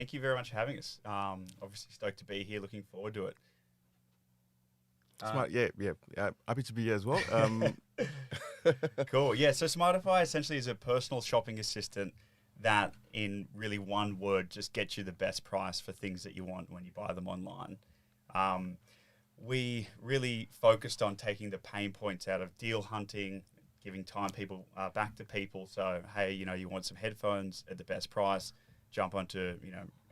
Thank you very much for having us. Obviously stoked to be here. Looking forward to it. Smart, yeah. Happy to be here as well. Cool. Yeah. So Smartify essentially is a personal shopping assistant that, in really one word, just gets you the best price for things that you want when you buy them online. We really focused on taking the pain points out of deal hunting, giving time people back to people. So, hey, you want some headphones at the best price, jump onto,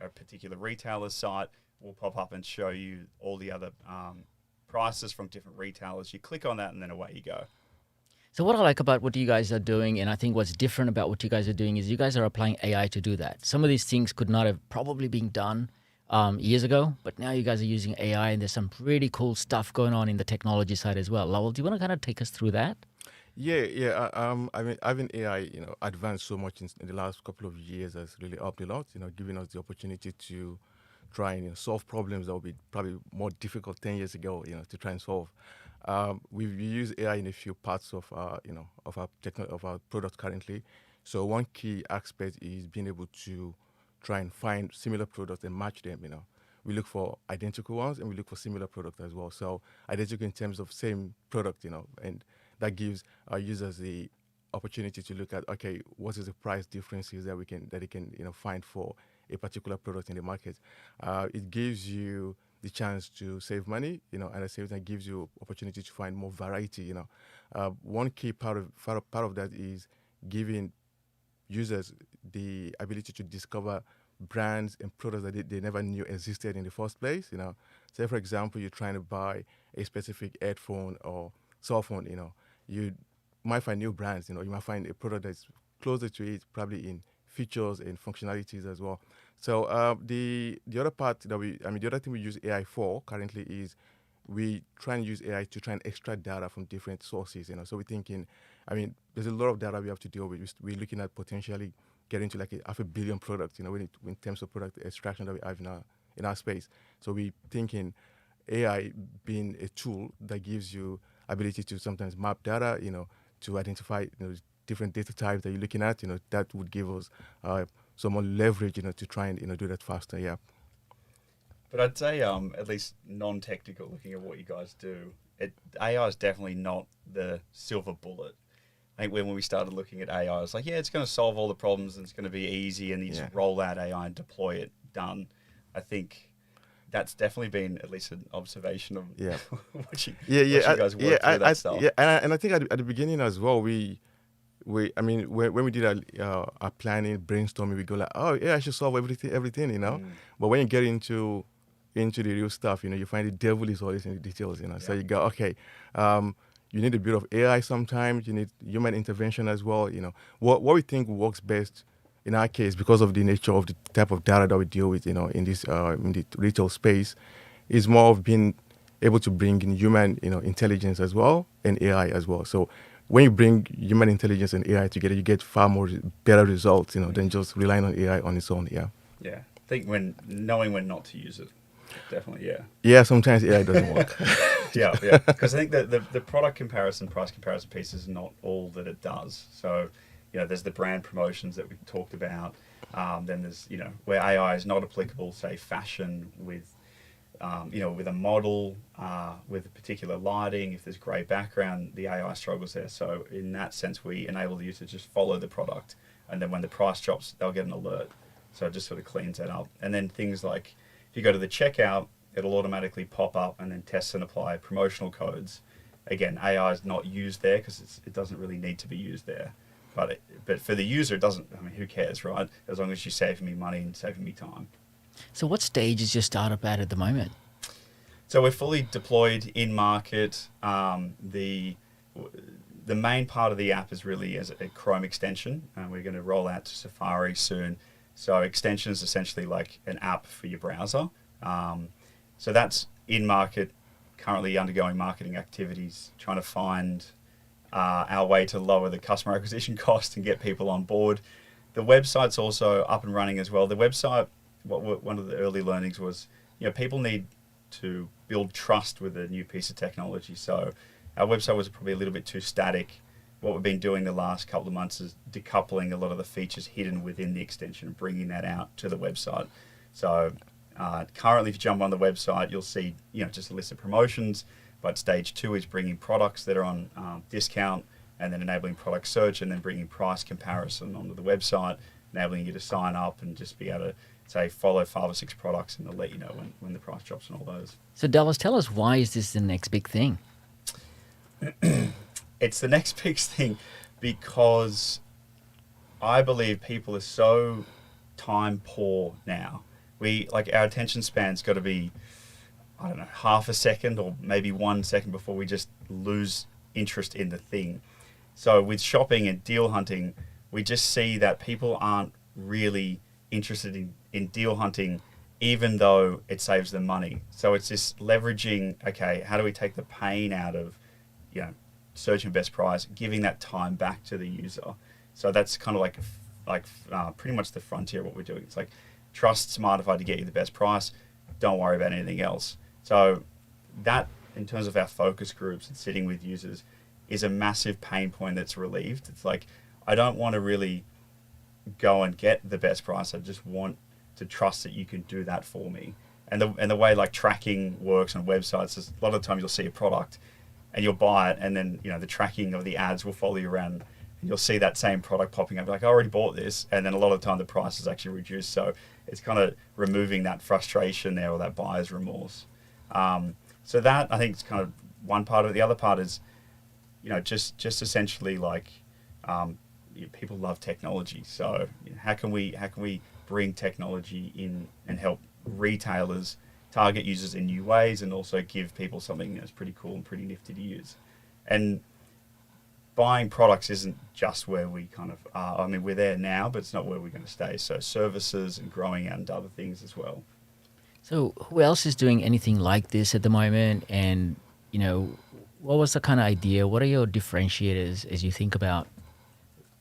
a particular retailer's site. We'll pop up and show you all the other prices from different retailers. You click on that and then away you go. So what I like about what you guys are doing, and I think what's different about what you guys are doing, is you guys are applying AI to do that. Some of these things could not have probably been done years ago, but now you guys are using AI, and there's some pretty cool stuff going on in the technology side as well. Lawal, do you want to kind of take us through that? Yeah. I mean, having AI, advanced so much in the last couple of years has really helped a lot. Giving us the opportunity to try and solve problems that would be probably more difficult 10 years ago, to try and solve. We use AI in a few parts of of our product currently. So one key aspect is being able to try and find similar products and match them. We look for identical ones and we look for similar products as well. So identical in terms of same product, and that gives our users the opportunity to look at, okay, what is the price differences that they can find for a particular product in the market. It gives you the chance to save money, and at the same time gives you opportunity to find more variety. One key part of that is giving users the ability to discover brands and products that they never knew existed in the first place. Say for example, you're trying to buy a specific headphone or cell phone. You might find new brands. You might find a product that's closer to it, probably in features and functionalities as well. So the other part the other thing we use AI for currently is we try and use AI to try and extract data from different sources. So we're thinking, there's a lot of data we have to deal with. We're looking at potentially getting to like 500 million products. In terms of product extraction that we have in our space. So we're thinking AI being a tool that gives you ability to sometimes map data, to identify different data types that you're looking at, that would give us some more leverage, to try and do that faster. Yeah. But I'd say, at least non-technical, looking at what you guys do, AI is definitely not the silver bullet. I think when we started looking at AI, I was like, yeah, it's going to solve all the problems and it's going to be easy and you just roll out AI and deploy it, done. I think that's definitely been at least an observation of what you guys work through that stuff. Yeah, and I think at the beginning as well, when we did our planning, brainstorming, we go like, oh yeah, I should solve everything. But when you get into the real stuff, you find the devil is always in the details. So you go, okay, you need a bit of AI sometimes. You need human intervention as well. What we think works best in our case, because of the nature of the type of data that we deal with, in this in the retail space, is more of being able to bring in human, intelligence as well and AI as well. So when you bring human intelligence and AI together, you get far more better results, than just relying on AI on its own. Yeah. Yeah. I think knowing when not to use it. Definitely, yeah. Yeah, sometimes AI doesn't work. Yeah. Because I think that the product comparison, price comparison piece is not all that it does. So, there's the brand promotions that we talked about. Then there's, where AI is not applicable, say fashion with, with a model, with a particular lighting. If there's grey background, the AI struggles there. So in that sense, we enable the user to just follow the product. And then when the price drops, they'll get an alert. So it just sort of cleans that up. And then things like, if you go to the checkout, it'll automatically pop up and then test and apply promotional codes. Again, AI is not used there because it doesn't really need to be used there. But for the user, it doesn't. Who cares, right? As long as you're saving me money and saving me time. So what stage is your startup at the moment? So we're fully deployed in market. The main part of the app is really as a Chrome extension, and we're going to roll out to Safari soon. So extension is essentially like an app for your browser. So that's in market, currently undergoing marketing activities, trying to find our way to lower the customer acquisition cost and get people on board. The website's also up and running as well. The website, one of the early learnings was, people need to build trust with a new piece of technology. So our website was probably a little bit too static. What we've been doing the last couple of months is decoupling a lot of the features hidden within the extension and bringing that out to the website. So currently, if you jump on the website, you'll see just a list of promotions. But stage 2 is bringing products that are on discount, and then enabling product search, and then bringing price comparison onto the website, enabling you to sign up and just be able to say follow 5 or 6 products, and they'll let you know when the price drops and all those. So Dallas, tell us, why is this the next big thing? It's the next big thing because I believe people are so time poor now. Our attention span's got to be, I don't know, half a second or maybe 1 second before we just lose interest in the thing. So with shopping and deal hunting, we just see that people aren't really interested in deal hunting, even though it saves them money. So it's just leveraging, okay, how do we take the pain out of, searching best price, giving that time back to the user. So that's kind of like pretty much the frontier of what we're doing. It's like, trust Smartify to get you the best price. Don't worry about anything else. So that, in terms of our focus groups and sitting with users, is a massive pain point that's relieved. It's like, I don't want to really go and get the best price. I just want to trust that you can do that for me. And the way like tracking works on websites is, a lot of times you'll see a product and you'll buy it, and then the tracking of the ads will follow you around, and you'll see that same product popping up, like, I already bought this, and then a lot of the time the price is actually reduced. So it's kind of removing that frustration there, or that buyer's remorse. So that, I think, is kind of one part of it. The other part is, just essentially like, people love technology. So how can we bring technology in and help retailers target users in new ways, and also give people something that's pretty cool and pretty nifty to use. And buying products isn't just where we kind of are. I mean, we're there now, but it's not where we're going to stay. So services and growing out into other things as well. So who else is doing anything like this at the moment? And, what was the kind of idea? What are your differentiators as you think about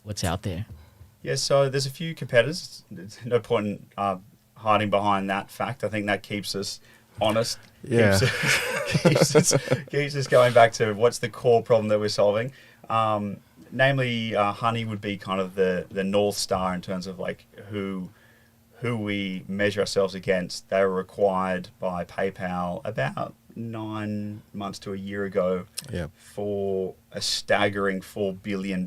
what's out there? Yeah, so there's a few competitors. There's no point in hiding behind that fact. I think that keeps us honest. Yeah. keeps us going back to what's the core problem that we're solving. Namely, honey would be kind of the North Star in terms of like who we measure ourselves against. They were required by PayPal about 9 months to a year ago for a staggering $4 billion,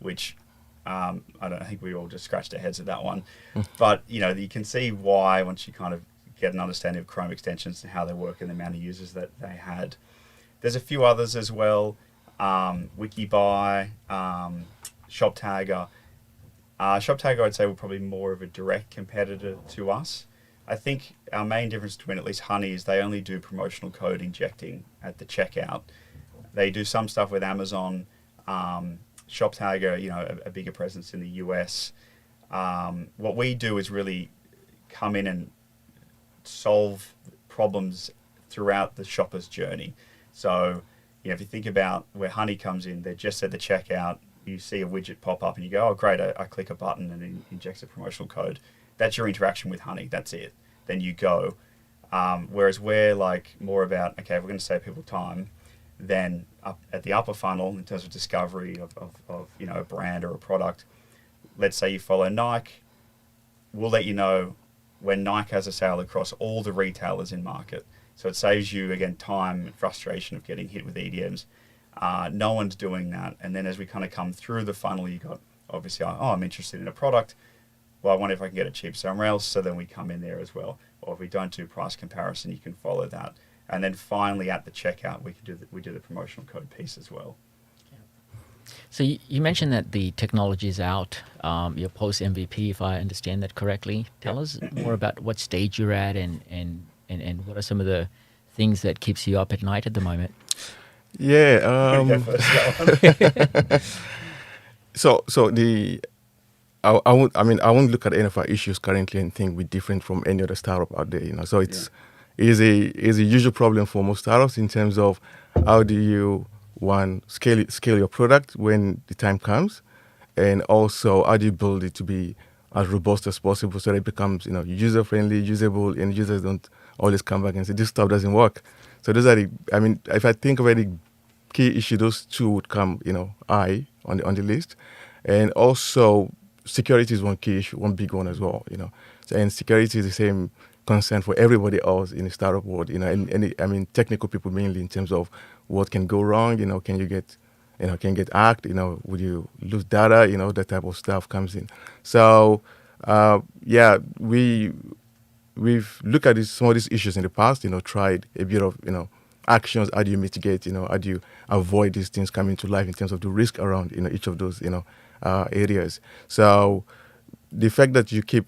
which I think we all just scratched our heads at that one. But, you can see why once you kind of get an understanding of Chrome extensions and how they work and the amount of users that they had. There's a few others as well. WikiBuy, ShopTagger. ShopTagger, I'd say, were probably more of a direct competitor to us. I think our main difference between at least Honey is they only do promotional code injecting at the checkout. They do some stuff with Amazon. ShopTagger, a bigger presence in the US. What we do is really come in and solve problems throughout the shopper's journey. So, if you think about where Honey comes in, they're just at the checkout. You see a widget pop up and you go, oh, great, I click a button and it injects a promotional code. That's your interaction with Honey. That's it. Then you go. Whereas we're like more about, okay, if we're going to save people time, then up at the upper funnel in terms of discovery of a brand or a product, let's say you follow Nike, we'll let you know when Nike has a sale across all the retailers in market. So it saves you, again, time and frustration of getting hit with EDMs. No one's doing that. And then as we kind of come through the funnel, you got, obviously, I'm interested in a product. Well, I wonder if I can get it cheap somewhere else. So then we come in there as well. Or if we don't do price comparison, you can follow that. And then finally at the checkout, we do the promotional code piece as well. So you mentioned that the technology is out. You're post MVP, if I understand that correctly. Tell us more about what stage you're at and what are some of the things that keeps you up at night at the moment. Yeah. I won't look at any of our issues currently and think we're different from any other startup out there. So it is a usual problem for most startups in terms of how do you scale your product when the time comes, and also how do you build it to be as robust as possible so that it becomes user friendly, usable, and users don't always come back and say this stuff doesn't work. So those are if I think of any key issue, those two would come high on the list. And also security is one key issue, one big one as well. So, and security is the same concern for everybody else in the startup world. And I mean, technical people mainly in terms of what can go wrong. Can you get, can get hacked? Would you lose data? That type of stuff comes in. So, yeah, we've looked at some of these issues in the past. Tried a bit of actions. How do you mitigate? How do you avoid these things coming to life in terms of the risk around each of those areas. So the fact that you keep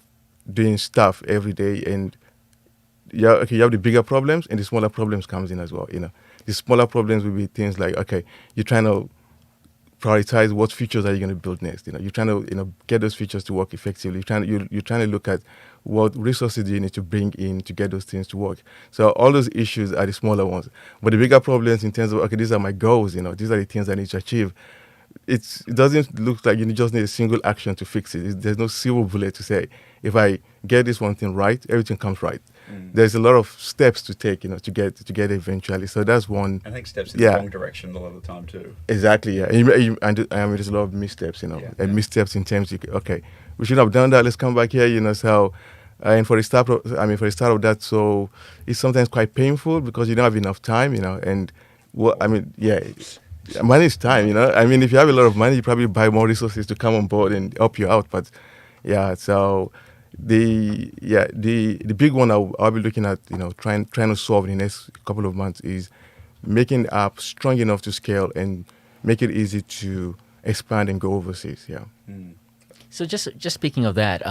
doing stuff every day, and you have the bigger problems and the smaller problems comes in as well. The smaller problems will be things like, okay, you're trying to prioritize what features are you going to build next. You're trying to get those features to work effectively. You're trying to look at what resources do you need to bring in to get those things to work. So all those issues are the smaller ones. But the bigger problems in terms of, okay, these are my goals. These are the things I need to achieve. It doesn't look like you just need a single action to fix it. There's no silver bullet to say, if I get this one thing right, everything comes right. There's a lot of steps to take, to get it eventually. So that's one. I think steps in the wrong direction a lot of the time too. Exactly, yeah. And there's a lot of missteps, and missteps in terms of, okay, we should have done that. Let's come back here, So, and for the start of that, so it's sometimes quite painful because you don't have enough time, And money is time, if you have a lot of money, you probably buy more resources to come on board and help you out. But yeah, so the big one I'll be looking at, trying to solve in the next couple of months is making the app strong enough to scale and make it easy to expand and go overseas. Yeah. So just speaking of that,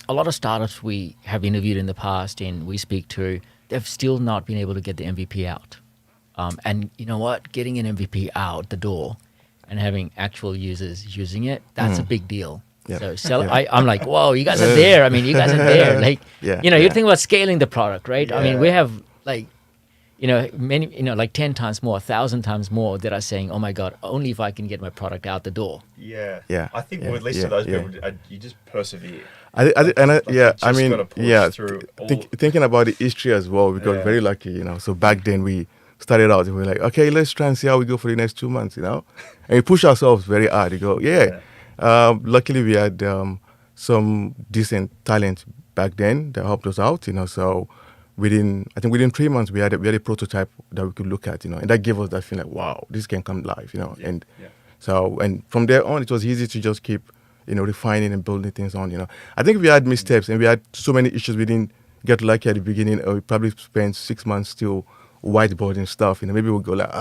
a lot of startups we have interviewed in the past and we speak to, they've still not been able to get the MVP out. And you know what? Getting an MVP out the door and having actual users using it, that's a big deal. Yep. So I'm like, whoa, you guys are there. I mean, you guys are there. Like, you think about scaling the product, right? Yeah. I mean, we have like, many, like 10 times more, 1,000 times more that are saying, oh my God, only if I can get my product out the door. Yeah. I think with at least of those people, you just persevere. Thinking about the history as well, we got very lucky, So back then we started out and we were like, okay, let's try and see how we go for the next 2 months, And we push ourselves very hard. You go, luckily we had some decent talent back then that helped us out, So within 3 months we had a prototype that we could look at, and that gave us that feeling like, wow, this can come live, So, and from there on, it was easy to just keep, refining and building things on, I think we had missteps and we had so many issues we didn't get lucky at the beginning. We probably spent 6 months still whiteboarding stuff, maybe we'll go like,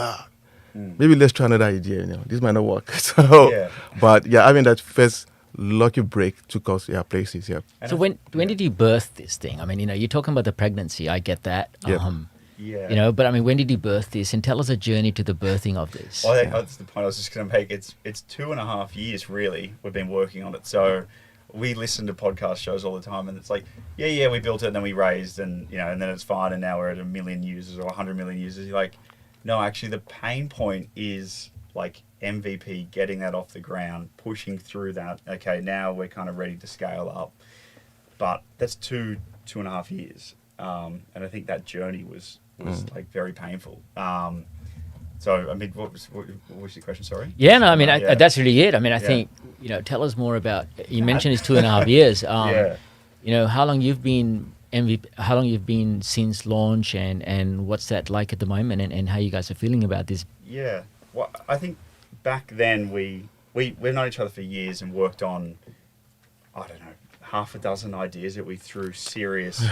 maybe let's try another idea, this might not work. So, but having that first lucky break took us, places, So when did you birth this thing? I mean, you're talking about the pregnancy, I get that. But I mean, when did you birth this? And tell us a journey to the birthing of this. Well, that's the point I was just going to make. It's 2.5 years, really, we've been working on it. So we listen to podcast shows all the time, and it's like, we built it, and then we raised, and and then it's fine, and now we're at 1 million users or 100 million users. You're like, no, actually, the pain point is like MVP, getting that off the ground, pushing through that. Okay, now we're kind of ready to scale up, but that's 2.5 years, and I think that journey was like very painful. So, I mean, what was your question? Sorry. Yeah, no, I mean, that's really it. I mean, I think, tell us more about, you mentioned it's 2.5 years. How long you've been MVP, how long you've been since launch and what's that like at the moment and how you guys are feeling about this? Yeah. Well, I think back then we've known each other for years and worked on, I don't know, half a dozen ideas that we threw serious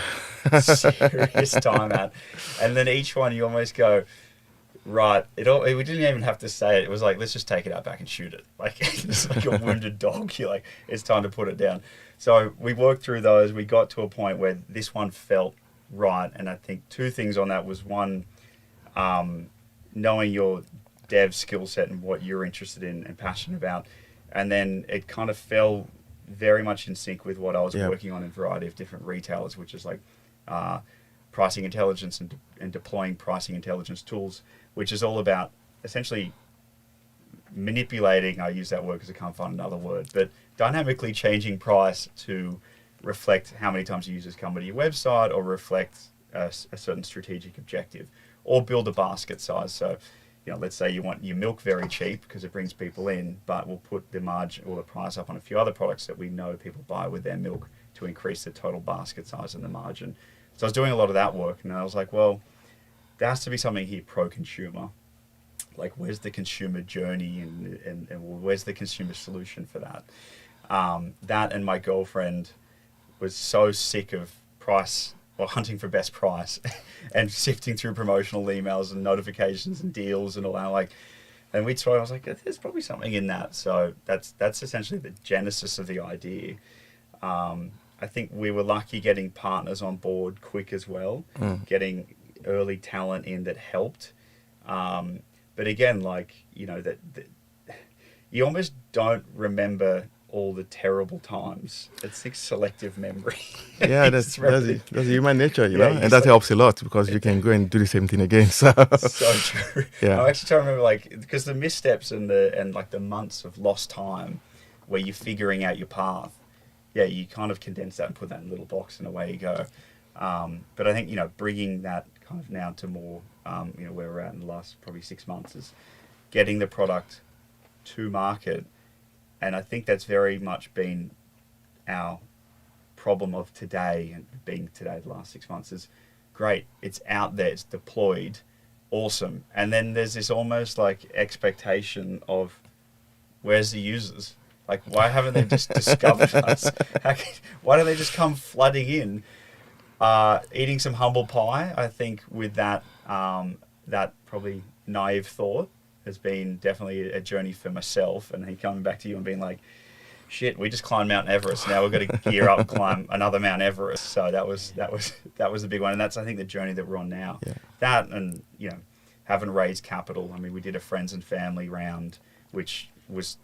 time at. And then each one you almost go, right, we didn't even have to say it. It was like, let's just take it out back and shoot it. Like, it's like a wounded dog. You're like, it's time to put it down. So we worked through those. We got to a point where this one felt right. And I think 2 things on that was, one, knowing your dev skill set and what you're interested in and passionate about. And then it kind of fell very much in sync with what I was working on in a variety of different retailers, which is like pricing intelligence and deploying pricing intelligence tools, which is all about essentially manipulating, I use that word because I can't find another word, but dynamically changing price to reflect how many times users come to your website, or reflect a certain strategic objective, or build a basket size. So, let's say you want your milk very cheap because it brings people in, but we'll put the margin or the price up on a few other products that we know people buy with their milk to increase the total basket size and the margin. So I was doing a lot of that work, and I was like, well, there has to be something here pro-consumer. Like, where's the consumer journey and where's the consumer solution for that? That and my girlfriend was so sick of price or hunting for best price and sifting through promotional emails and notifications and deals and all that. Like, and we tried, I was like, there's probably something in that. So that's essentially the genesis of the idea. I think we were lucky getting partners on board quick as well, getting early talent in that helped. But again, like, you know, that you almost don't remember all the terrible times. It's like selective memory. Yeah, that's human nature, you know, and that like, helps a lot because you can go and do the same thing again. So true. Yeah. I'm actually trying to remember, like, because the missteps and like the months of lost time where you're figuring out your path, yeah, you kind of condense that and put that in a little box and away you go. But I think, you know, bringing that kind of now to more, you know, where we're at in the last probably 6 months is getting the product to market. And I think that's very much been our problem of today, and being today the last 6 months is great. It's out there, it's deployed, awesome. And then there's this almost like expectation of where's the users? Like, why haven't they just discovered us? Why don't they just come flooding in? Eating some humble pie, I think with that, that probably naive thought has been definitely a journey for myself. And then coming back to you and being like, shit, we just climbed Mount Everest. Now we've got to gear up and climb another Mount Everest. So that was the big one. And that's, I think, the journey that we're on now. Yeah. That and, you know, having raised capital. I mean, we did a friends and family round, which was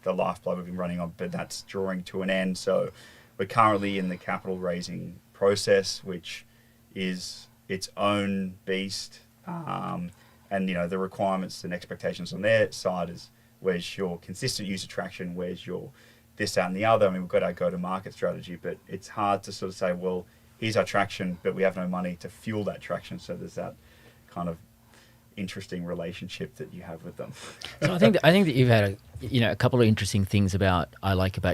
the lifeblood we've been running on, but that's drawing to an end. So we're currently in the capital raising process, which is its own beast. And, you know, the requirements and expectations on their side is where's your consistent user traction, where's your this, that, and the other. I mean, we've got our go-to-market strategy, but it's hard to sort of say, well, here's our traction, but we have no money to fuel that traction. So there's that kind of interesting relationship that you have with them. So I think that you've had a couple of interesting things about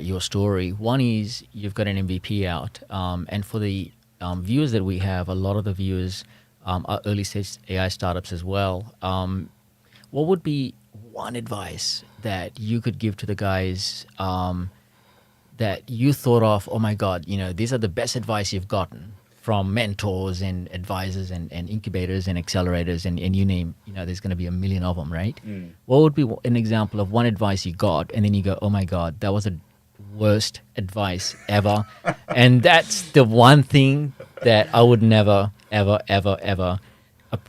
your story. One is you've got an MVP out, and for the viewers that we have, a lot of the viewers are early stage AI startups as well. What would be one advice that you could give to the guys that you thought of? Oh my God, you know, these are the best advice you've gotten from mentors and advisors and incubators and accelerators and you name, you know, there's going to be a million of them, right? What would be an example of one advice you got and then you go, oh my God, that was the worst advice ever. And that's the one thing that I would never, ever, ever, ever,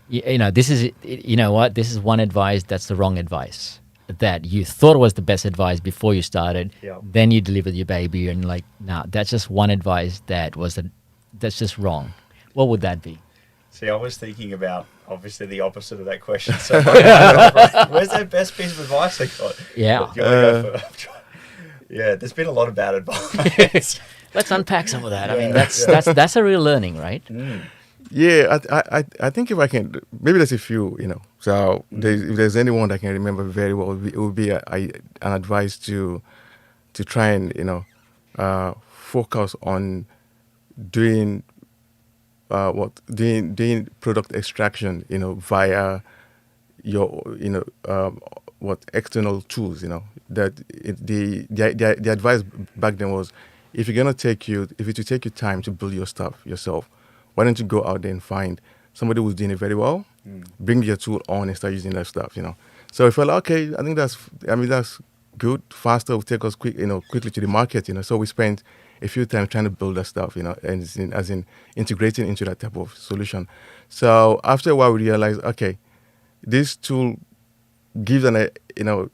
you know, this is, you know what, this is one advice that's the wrong advice. That you thought was the best advice before you started, then you delivered your baby and like, nah, that's just one advice that's just wrong. What would that be? See, I was thinking about obviously the opposite of that question. So where's that best piece of advice I got? Yeah. Yeah, there's been a lot of bad advice. Let's unpack some of that. I mean, that's a real learning, right? Yeah, I think if I can, maybe there's a few, you know. So if there's anyone that I can remember very well, it would be an advice to try and, you know, focus on doing doing product extraction, you know, via your, you know, external tools, you know. That the advice back then was, if it will take you time to build your stuff yourself, why don't you go out there and find somebody who's doing it very well, bring your tool on and start using that stuff, you know. So I felt like, okay, I think that's good, faster, will take us quickly to the market, you know. So we spent a few times trying to build that stuff, you know, and as in integrating into that type of solution. So after a while, we realized, okay, this tool gives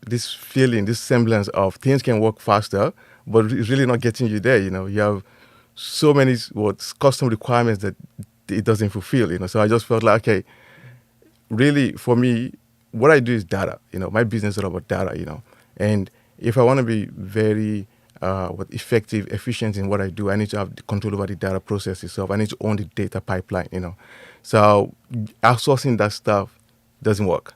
this feeling, this semblance of things can work faster, but it's really not getting you there, you know. You have so many custom requirements that it doesn't fulfill, you know. So I just felt like, okay, really for me, what I do is data, you know. My business is all about data, you know. And if I want to be very effective, efficient in what I do, I need to have control over the data process itself. I need to own the data pipeline, you know. So outsourcing that stuff doesn't work,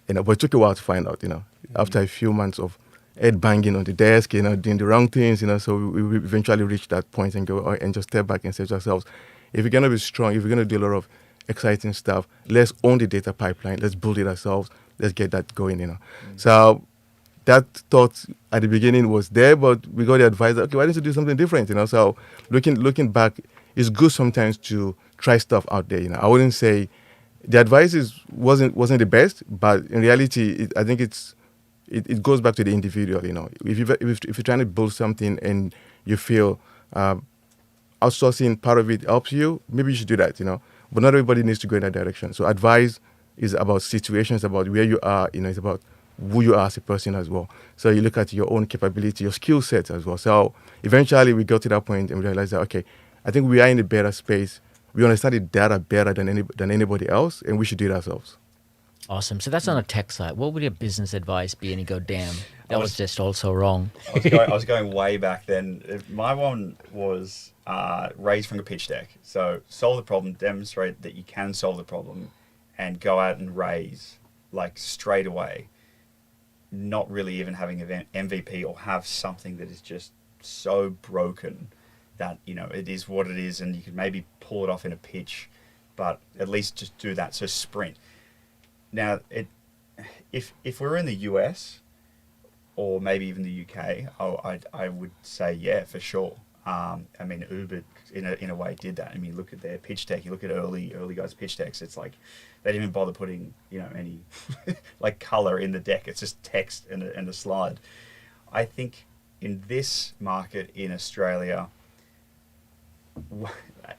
you know. But it took a while to find out, you know. After a few months of head banging on the desk, doing the wrong things, So we eventually reach that point and go and just step back and say to ourselves, if we're gonna be strong, if we're gonna do a lot of exciting stuff, let's own the data pipeline, let's build it ourselves, let's get that going. So that thought at the beginning was there, but we got the advice that, okay, why don't you do something different? So looking back, it's good sometimes to try stuff out there. I wouldn't say the advice wasn't the best, but in reality, I think it goes back to the individual. If you're trying to build something and you feel outsourcing part of it helps you, maybe you should do that. But not everybody needs to go in that direction. So advice is about situations, about where you are. It's about who you are as a person as well. So you look at your own capability, your skill sets as well. So eventually we got to that point and we realized that, okay, I think we are in a better space. We understand the data better than anybody else, and we should do it ourselves. Awesome. So that's on a tech side. What would your business advice be? And you go, damn, that was just also wrong. I was going way back then. My one was raise from a pitch deck. So solve the problem, demonstrate that you can solve the problem, and go out and raise like straight away. Not really even having an MVP or have something that is just so broken that, it is what it is and you can maybe pull it off in a pitch, but at least just do that. So sprint. Now, if we're in the US or maybe even the UK, I would say, yeah, for sure. Uber in a way did that. Look at their pitch deck. You look at early guys' pitch decks. It's like they didn't even bother putting any like color in the deck. It's just text and a slide. I think in this market in Australia,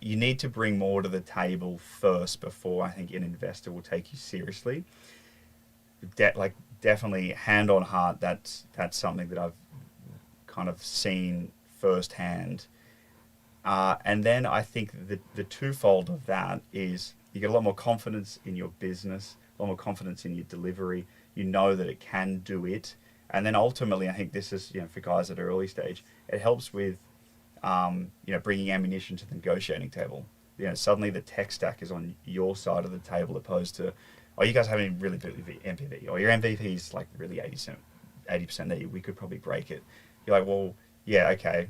you need to bring more to the table first before I think an investor will take you seriously. Definitely hand on heart. That's something that I've kind of seen firsthand. And then I think the twofold of that is you get a lot more confidence in your business, a lot more confidence in your delivery. You know that it can do it. And then ultimately, I think this is, for guys at an early stage, it helps with, bringing ammunition to the negotiating table. Suddenly the tech stack is on your side of the table opposed to, oh, you guys haven't really built your MVP, or your MVP is like really 80% there. We could probably break it. You're like, well, yeah, okay,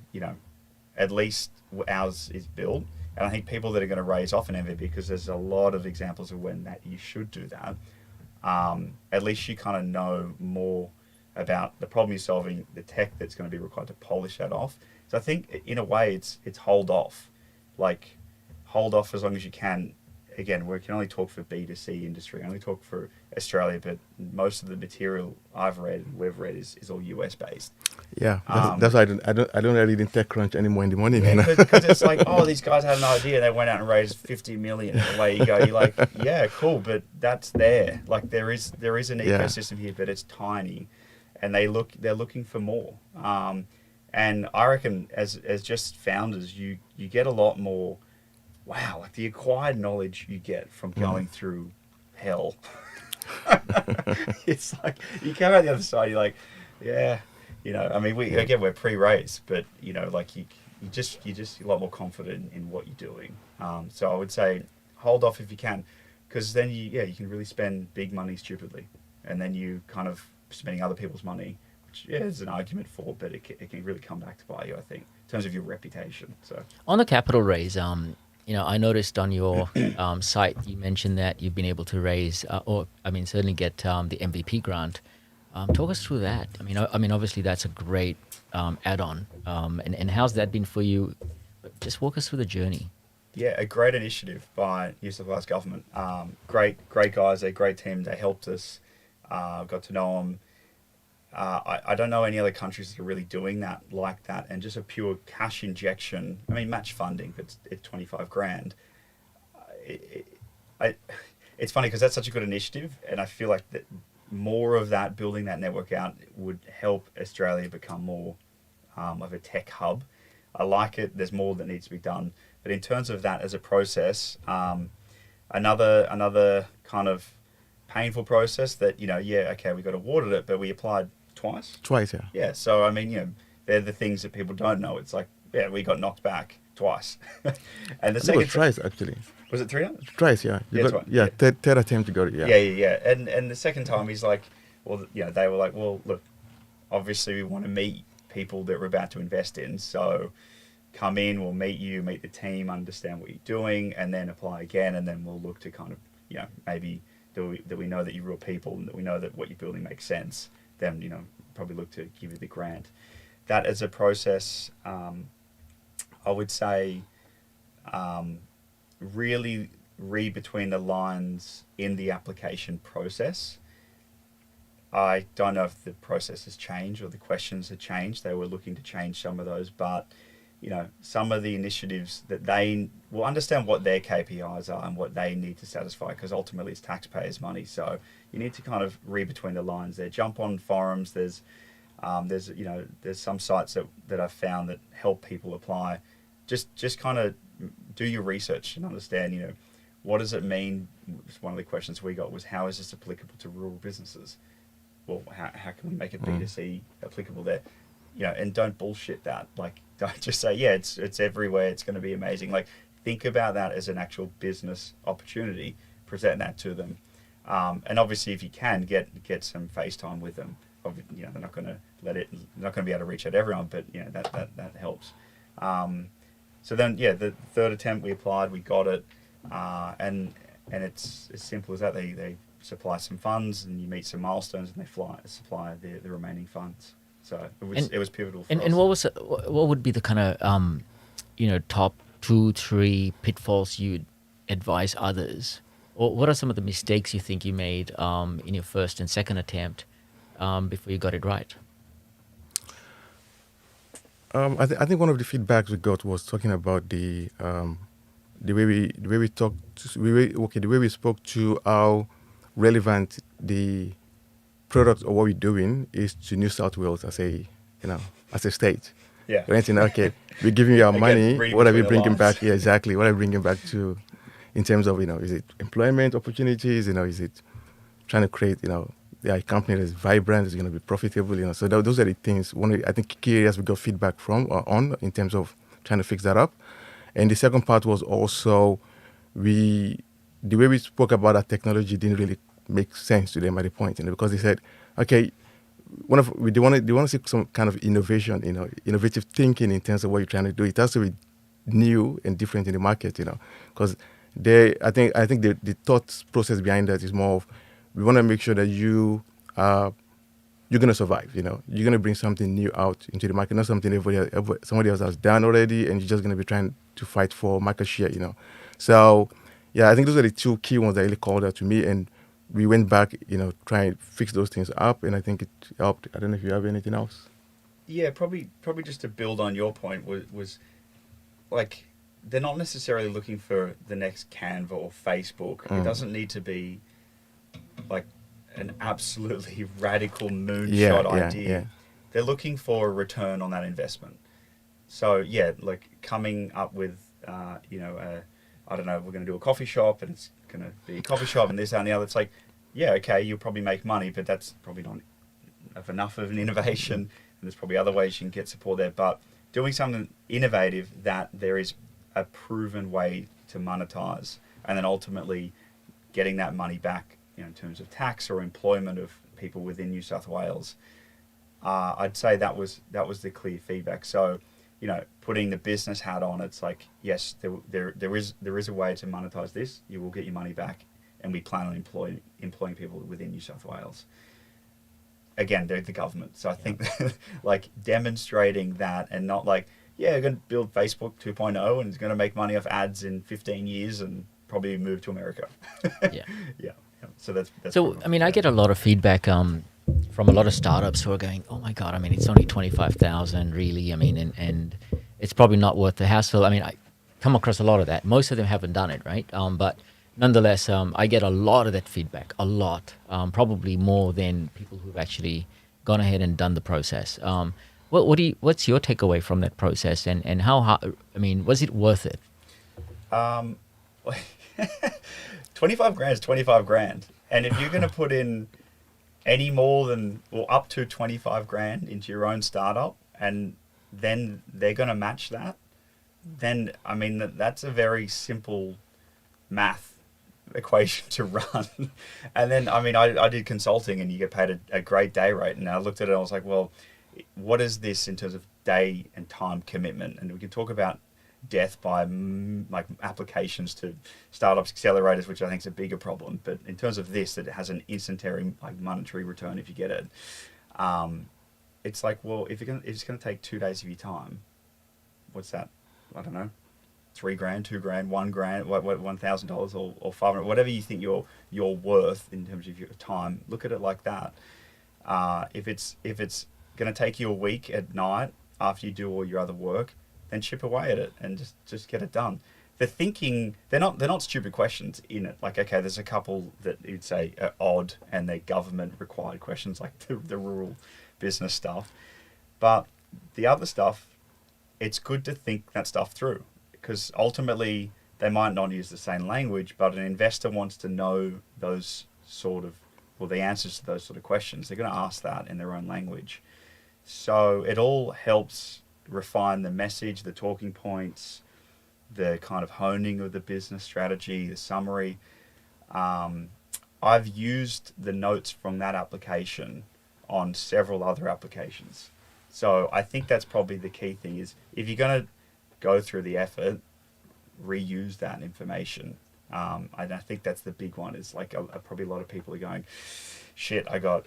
at least ours is built. And I think people that are going to raise off an MVP, because there's a lot of examples of when that you should do that, at least you kind of know more about the problem you're solving, the tech that's going to be required to polish that off. So I think in a way it's hold off. Like hold off as long as you can. Again, we can only talk for B2C industry, only talk for Australia, but most of the material I've read and we've read is all US based. Yeah, that's why I don't really in TechCrunch anymore in the morning. Because it's like, oh, these guys had an idea, they went out and raised 50 million, and away you go. You're like, yeah, cool, but that's there. Like there is an ecosystem here, but it's tiny, and they're looking for more. And I reckon as just founders, you get a lot more. Wow, like the acquired knowledge you get from going through hell. It's like you come out the other side, you're like, yeah, we're pre-race, but like you just a lot more confident in what you're doing. So I would say hold off if you can, because then you can really spend big money stupidly, and then you kind of spending other people's money, which there's an argument for, but it can really come back to bite you, I think, in terms of your reputation. So on the capital raise, I noticed on your site you mentioned that you've been able to raise, certainly get the MVP grant. Talk us through that. Obviously that's a great add-on. And how's that been for you? Just walk us through the journey. Yeah, a great initiative by New South Wales government. Great guys, they're a great team. They helped us. Got to know them. I don't know any other countries that are really doing that like that, and just a pure cash injection. Match funding, but it's 25 grand. It's funny because that's such a good initiative, and I feel like that more of that, building that network out, would help Australia become more of a tech hub. I like it. There's more that needs to be done, but in terms of that as a process, another kind of painful process that we got awarded it, but we applied twice. Yeah, so they're the things that people don't know. It's like, we got knocked back twice. And the second twice actually. Was it 3 times? Twice, yeah. Third attempt to go. Yeah. And the second time he's like, well, they were like, well, look, obviously we want to meet people that we're about to invest in. So come in, we'll meet you, meet the team, understand what you're doing, and then apply again. And then we'll look to kind of, maybe that we know that you're real people and that we know that what you're building makes sense. Then, probably look to give you the grant. That as a process, I would say, really read between the lines in the application process. I don't know if the process has changed or the questions have changed. They were looking to change some of those, but some of the initiatives that they will understand what their KPIs are and what they need to satisfy, because ultimately it's taxpayers' money. So you need to kind of read between the lines there. Jump on forums. There's some sites that I've found that help people apply. Just kind of do your research and understand, what does it mean? One of the questions we got was, how is this applicable to rural businesses? Well, how can we make it B2C applicable there? And don't bullshit that. Like, don't just say, yeah, it's everywhere, it's going to be amazing. Like, think about that as an actual business opportunity. Present that to them, and obviously, if you can, get some FaceTime with them. They're not going to they're not going to be able to reach out to everyone, but that helps. So then, the third attempt we applied, we got it, and it's as simple as that. They supply some funds, and you meet some milestones, and they supply the remaining funds. So it was pivotal for us. And what would be the kind of top 2-3 pitfalls you'd advise others, or what are some of the mistakes you think you made in your first and second attempt before you got it right? I think one of the feedbacks we got was talking about the way we spoke to how relevant the product or what we're doing is to New South Wales as a state. Yeah. Okay, we're giving you our money. What are we bringing back? Yeah, exactly. What are we bringing back to, in terms of, is it employment opportunities? Is it trying to create, a company that's vibrant, is going to be profitable? So those are the things. I think key areas we got feedback from on in terms of trying to fix that up. And the second part was also the way we spoke about that technology didn't really make sense to them at the point, because they said, okay, they want to see some kind of innovation, innovative thinking in terms of what you're trying to do. It has to be new and different in the market, because I think the thought process behind that is more of, we want to make sure that you're going to survive. You're going to bring something new out into the market, not something somebody else has done already, and you're just going to be trying to fight for market share. So I think those are the two key ones that really called out to me, and we went back, try and fix those things up, and I think it helped. I don't know if you have anything else. Yeah, probably just to build on your point was like, they're not necessarily looking for the next Canva or Facebook. It doesn't need to be like an absolutely radical moonshot idea. Yeah. They're looking for a return on that investment. So like coming up with, I don't know, we're going to do a coffee shop, and it's going to be a coffee shop and this and the other. It's like, okay, you'll probably make money, but that's probably not enough of an innovation. And there's probably other ways you can get support there. But doing something innovative that there is a proven way to monetize, and then ultimately getting that money back, in terms of tax or employment of people within New South Wales. I'd say that was the clear feedback. So, putting the business hat on, it's like, yes, there is a way to monetize this. You will get your money back, and we plan on employing people within New South Wales. Again, they're the government, so I think like demonstrating that, and not like, we're going to build Facebook 2.0 and it's going to make money off ads in 15 years and probably move to America. Yeah. So that's so. I mean, I get a lot of feedback from a lot of startups who are going, "Oh my God! I mean, it's only 25,000, really. I mean, and it's probably not worth the hassle." I mean, I come across a lot of that. Most of them haven't done it, right? But nonetheless, I get a lot of that feedback. A lot, probably more than people who've actually gone ahead and done the process. What's your takeaway from that process, and how? I mean, was it worth it? 25 grand is 25 grand. And if you're going to put in any more than, or up to 25 grand into your own startup, and then they're going to match that, then, I mean, that's a very simple math equation to run. And then, I mean, I did consulting, and you get paid a great day rate. And I looked at it and I was like, well, what is this in terms of day and time commitment? And we can talk about death by like applications to startups, accelerators, which I think is a bigger problem. But in terms of this, that it has an instantaneous like monetary return if you get it. It's like, well, if it's going to take 2 days of your time, what's that? I don't know, $3 grand, $2 grand, $1 grand, $1,000 or $500, whatever you think you're worth in terms of your time. Look at it like that. If it's going to take you a week at night after you do all your other work, then chip away at it and just get it done. The thinking, they're not stupid questions in it. Like, okay, there's a couple that you'd say are odd and they're government required questions, like the rural business stuff. But the other stuff, it's good to think that stuff through, because ultimately they might not use the same language, but an investor wants to know those sort of, well, the answers to those sort of questions. They're going to ask that in their own language. So it all helps refine the message, the talking points, the kind of honing of the business strategy, the summary. I've used the notes from that application on several other applications. So I think that's probably the key thing, is if you're going to go through the effort, reuse that information. And I think that's the big one, is like probably a lot of people are going, shit, I got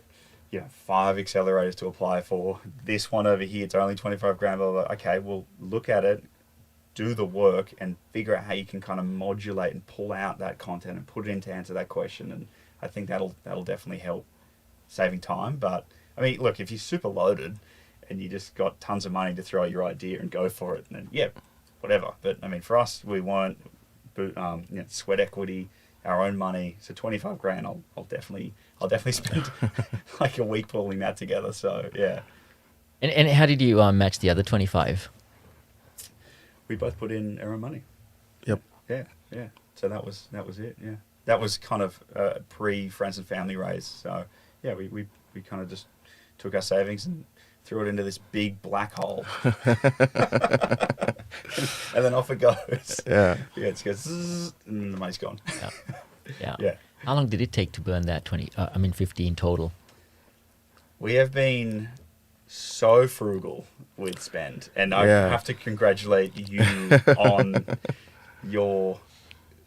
5 accelerators to apply for. This one over here, it's only 25 grand, blah, blah, blah. Okay, well, look at it, do the work, and figure out how you can kind of modulate and pull out that content and put it in to answer that question. And I think that'll definitely help saving time. But I mean, look, if you're super loaded and you just got tons of money to throw at your idea and go for it, then yeah, whatever. But I mean, for us, we weren't sweat equity, our own money. So 25 grand, I'll definitely spend like a week pulling that together. So yeah. And how did you match the other 25? We both put in our own money. Yep. Yeah. So that was it. Yeah. That was kind of pre friends and family raise. So yeah, we kind of just took our savings and threw it into this big black hole. And then off it goes. Yeah. Yeah, it goes zzz, and the money's gone. Yeah. How long did it take to burn that 50 in total? We have been so frugal with spend, and I have to congratulate you on your,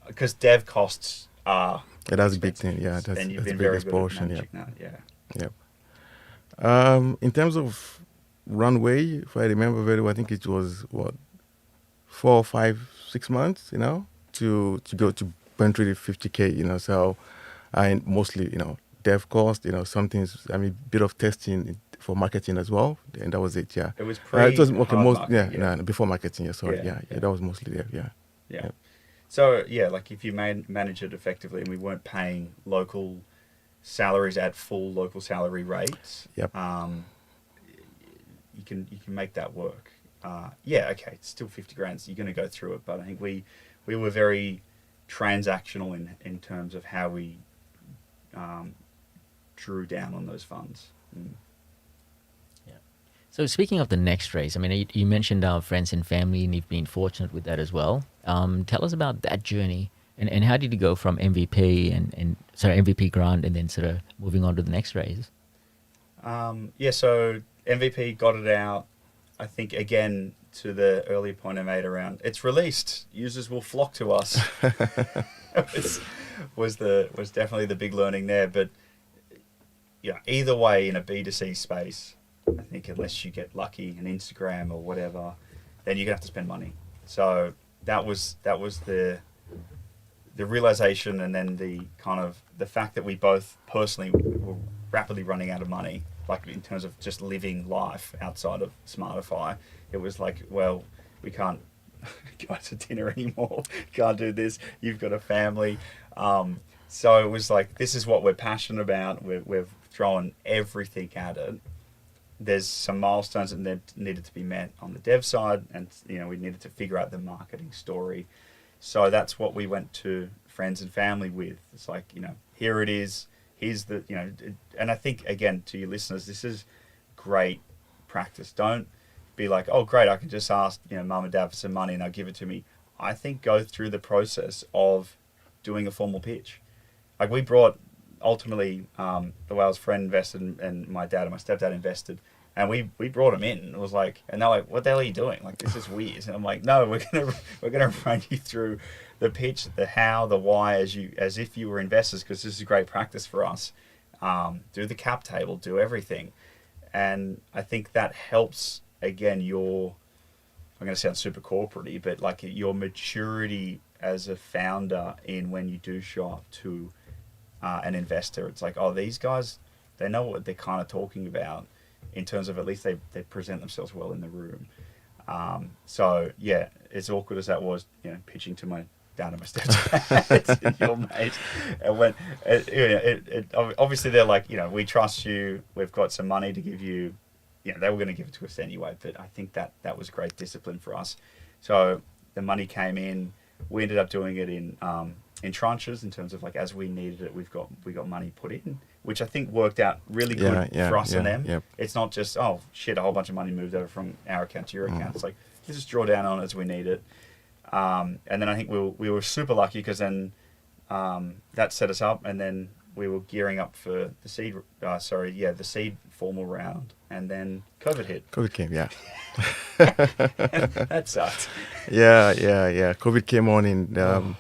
because dev costs are that's a big thing. Yeah, that's and you've that's been a big very good at explosion. managing that. Yeah. Yep. In terms of runway, if I remember very well, I think it was 4, 5, 6 months, to go to burn through the 50K, so I mostly, dev cost, some things, bit of testing for marketing as well, and that was it. Yeah, it was it was okay, marketing, before marketing. Yeah, sorry. Yeah. That was mostly there. Yeah. Yep. So yeah, like if you manage it effectively, and we weren't paying local salaries at full local salary rates, Yep. You can make that work. Okay, it's still 50 grand, so you're going to go through it. But I think we were very transactional in terms of how we drew down on those funds. Yeah. So speaking of the next raise, you mentioned our friends and family, and you've been fortunate with that as well. Tell us about that journey, and how did you go from MVP MVP grant and then sort of moving on to the next raise? So MVP got it out. I think, again, to the earlier point I made around, it's released, users will flock to us. was definitely the big learning there. But either way, in a B2C space, I think unless you get lucky in Instagram or whatever, then you're gonna have to spend money. So that was the realization, and then the kind of the fact that we both personally were rapidly running out of money, like in terms of just living life outside of Smartify. It was like, well, we can't go out to dinner anymore. Can't do this. You've got a family. So it was like, this is what we're passionate about. We've thrown everything at it. There's some milestones that needed to be met on the dev side, and we needed to figure out the marketing story. So that's what we went to friends and family with. It's like, here it is. Here's the, and I think, again, to your listeners, this is great practice. Don't be like, oh, great, I can just ask, mum and dad for some money and they'll give it to me. I think go through the process of doing a formal pitch. Like we brought ultimately the Wales friend invested and my dad and my stepdad invested. And we brought them in. It was like, and they're like, "What the hell are you doing? Like, this is weird." And I'm like, "No, we're gonna run you through the pitch, the how, the why, as if you were investors, because this is great practice for us. Do the cap table, do everything." And I think that helps again I'm going to sound super corporate-y, but like your maturity as a founder in when you do show up to an investor. It's like, oh, these guys, they know what they're kind of talking about. In terms of at least they present themselves well in the room. So yeah, as awkward as that was, pitching to my dad and my stepdad, your mate, and when obviously they're like, we trust you, we've got some money to give you. They were going to give it to us anyway, but I think that was great discipline for us. So the money came in. We ended up doing it in tranches in terms of like as we needed it, we got money put in, which I think worked out really good for us and them. Yep. It's not just, oh shit, a whole bunch of money moved over from our account to your account. It's like, let's just draw down on it as we need it. And then I think we were super lucky because then that set us up, and then we were gearing up for the seed, the seed formal round, and then COVID hit. COVID came, yeah. That sucked. Yeah. COVID came on, and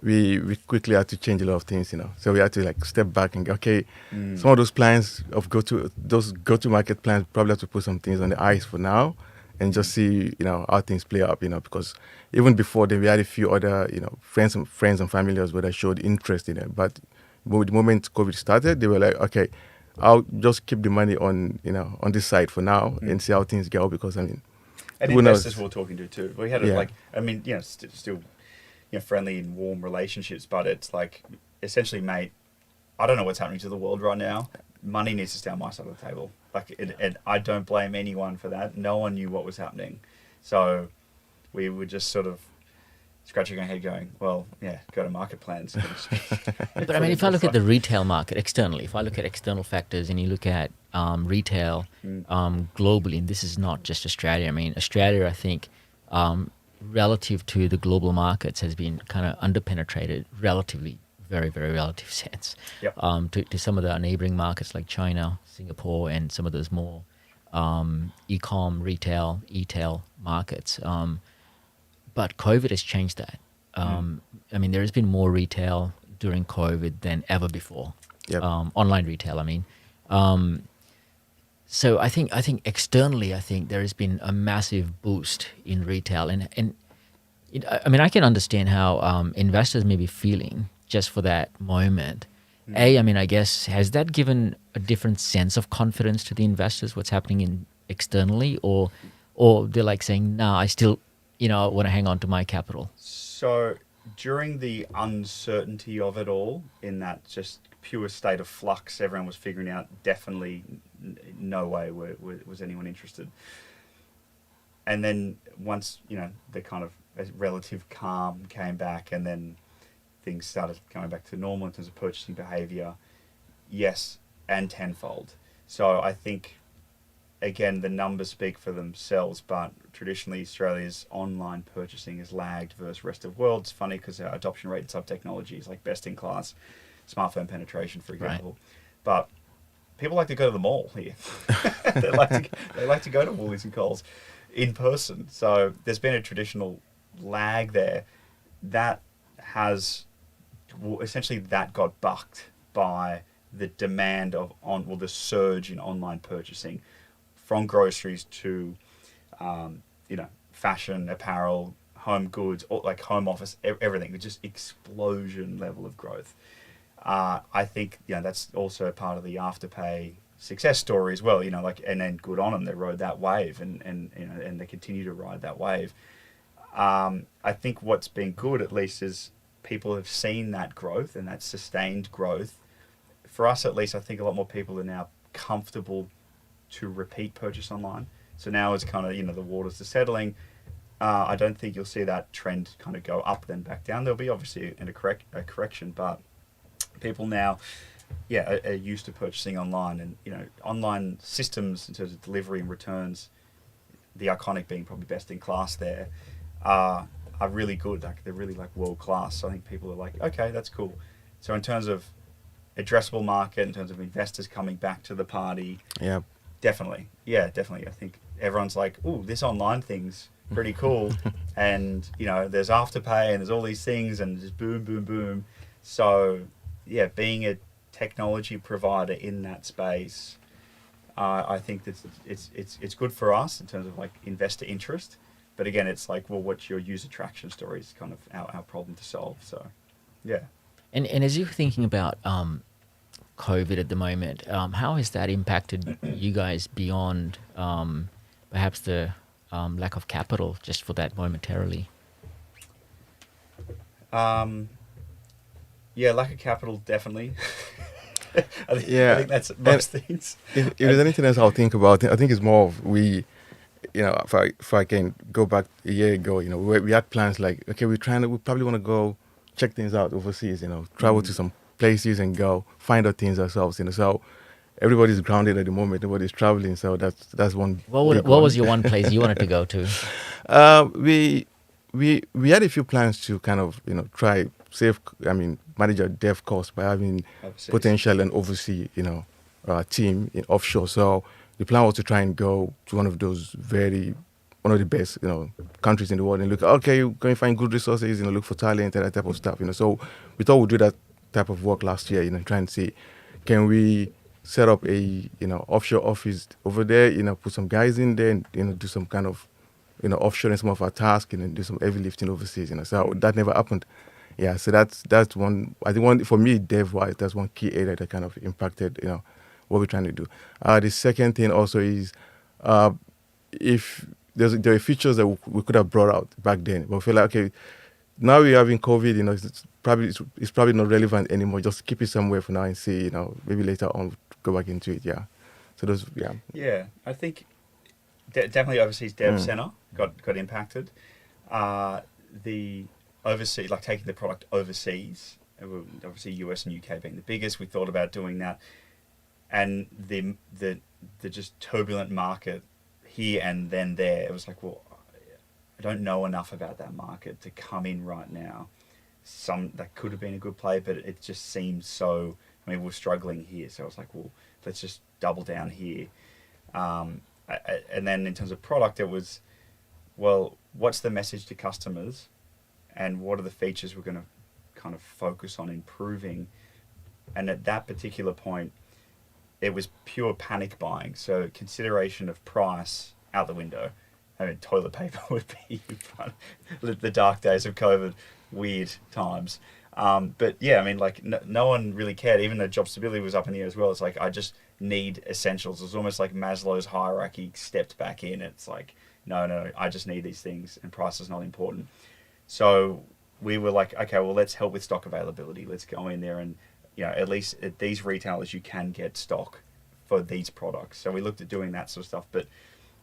we quickly had to change a lot of things, So we had to like step back and go, okay, some of those plans of go-to market plans, probably have to put some things on the ice for now, and just see, how things play out, because even before then we had a few other, friends and family as well that showed interest in it. But the moment COVID started, they were like, okay, I'll just keep the money on, on this side for now and see how things go, because and investors we're talking to too. We had still friendly and warm relationships, but it's like essentially, mate, I don't know what's happening to the world right now. Money needs to stay on my side of the table. And I don't blame anyone for that. No one knew what was happening. So we were just sort of scratching our head going, well, yeah, go to market plans. But I mean, if I look at the retail market externally, if I look at external factors and you look at retail globally, and this is not just Australia. I mean, Australia, I think, relative to the global markets has been kind of underpenetrated relatively, very, very relative sense. Yep. To some of the neighboring markets like China, Singapore, and some of those more e-com, retail, e-tail markets. But COVID has changed that. I mean, there has been more retail during COVID than ever before. Yep. Online retail, I mean. So I think externally, I think there has been a massive boost in retail, and I mean, I can understand how investors may be feeling just for that moment. I mean, I guess, has that given a different sense of confidence to the investors, what's happening externally, or they're like saying, "No, I still, want to hang on to my capital." So during the uncertainty of it all, in that just pure state of flux, everyone was figuring out definitely no way was anyone interested. And then once, the kind of relative calm came back, and then things started going back to normal in terms of purchasing behavior, yes, and tenfold. So I think, again, the numbers speak for themselves, but traditionally Australia's online purchasing has lagged versus rest of the world. It's funny because our adoption rate in sub-technology is like best in class, smartphone penetration, for example. Right. But people like to go to the mall here. they like to go to Woolies and Coles in person. So there's been a traditional lag there. That has essentially got bucked by the demand of the surge in online purchasing, from groceries to fashion, apparel, home goods, or like home office, everything. Just explosion level of growth. I think that's also part of the Afterpay success story as well. And then good on them, they rode that wave, and they continue to ride that wave. I think what's been good, at least, is people have seen that growth and that sustained growth. For us, at least, I think a lot more people are now comfortable to repeat purchase online. So now it's kind of, the waters are settling. I don't think you'll see that trend kind of go up then back down. There'll be obviously a correction, but people now, are used to purchasing online, and online systems in terms of delivery and returns, the Iconic being probably best in class there, are are really good. Like they're really like world class. So I think people are like, okay, that's cool. So in terms of addressable market, in terms of investors coming back to the party, Yeah. definitely. Yeah, definitely. I think everyone's like, ooh, this online thing's pretty cool. And, you know, there's Afterpay and there's all these things and just boom, boom, boom. So, yeah, being a technology provider in that space, I think that it's good for us in terms of like investor interest. But again, it's like, well, what's your user traction story is kind of our problem to solve. So, yeah. And as you're thinking about COVID at the moment, how has that impacted you guys beyond perhaps the lack of capital just for that momentarily? Yeah, lack of capital, definitely. I Yeah. think that's most things. If there's anything else I'll think about, I think it's more of if I can go back a year ago, we had plans like, okay, we probably want to go check things out overseas, travel to some places and go find out things ourselves, so everybody's grounded at the moment, nobody's traveling, so that's one. What was your one place you wanted to go to? We had a few plans to kind of try manage our dev costs by having Overseas. potential and oversee team in offshore. So the plan was to try and go to one of the best countries in the world and look, okay, you can find good resources, look for talent and that type of stuff, so we thought we'd do that type of work last year, try and see, can we set up a offshore office over there, put some guys in there and do some kind of offshoring some of our tasks and do some heavy lifting overseas, so that never happened. Yeah, so that's one. I think one for me, dev-wise, that's one key area that kind of impacted, what we're trying to do. The second thing also is, if there are features that we could have brought out back then, but we feel like, okay, now we're having COVID, it's probably not relevant anymore. Just keep it somewhere for now and see, maybe later on go back into it. Yeah. So those, yeah. Yeah, I think definitely overseas dev center got impacted. The overseas, like taking the product overseas, obviously US and UK being the biggest, we thought about doing that, and the just turbulent market here and then there. It was like, well, I don't know enough about that market to come in right now. That could have been a good play, but it just seemed so. I mean, we're struggling here, so I was like, well, let's just double down here. And then in terms of product, it was, well, what's the message to customers, and what are the features we're going to kind of focus on improving? And at that particular point, it was pure panic buying. So consideration of price out the window. I mean, toilet paper would be the dark days of COVID, weird times. But yeah, I mean, like no one really cared. Even though job stability was up in the air as well. It's like, I just need essentials. It was almost like Maslow's hierarchy stepped back in. It's like, no, I just need these things, and price is not important. So we were like, okay, well, let's help with stock availability. Let's go in there and, at least at these retailers, you can get stock for these products. So we looked at doing that sort of stuff, but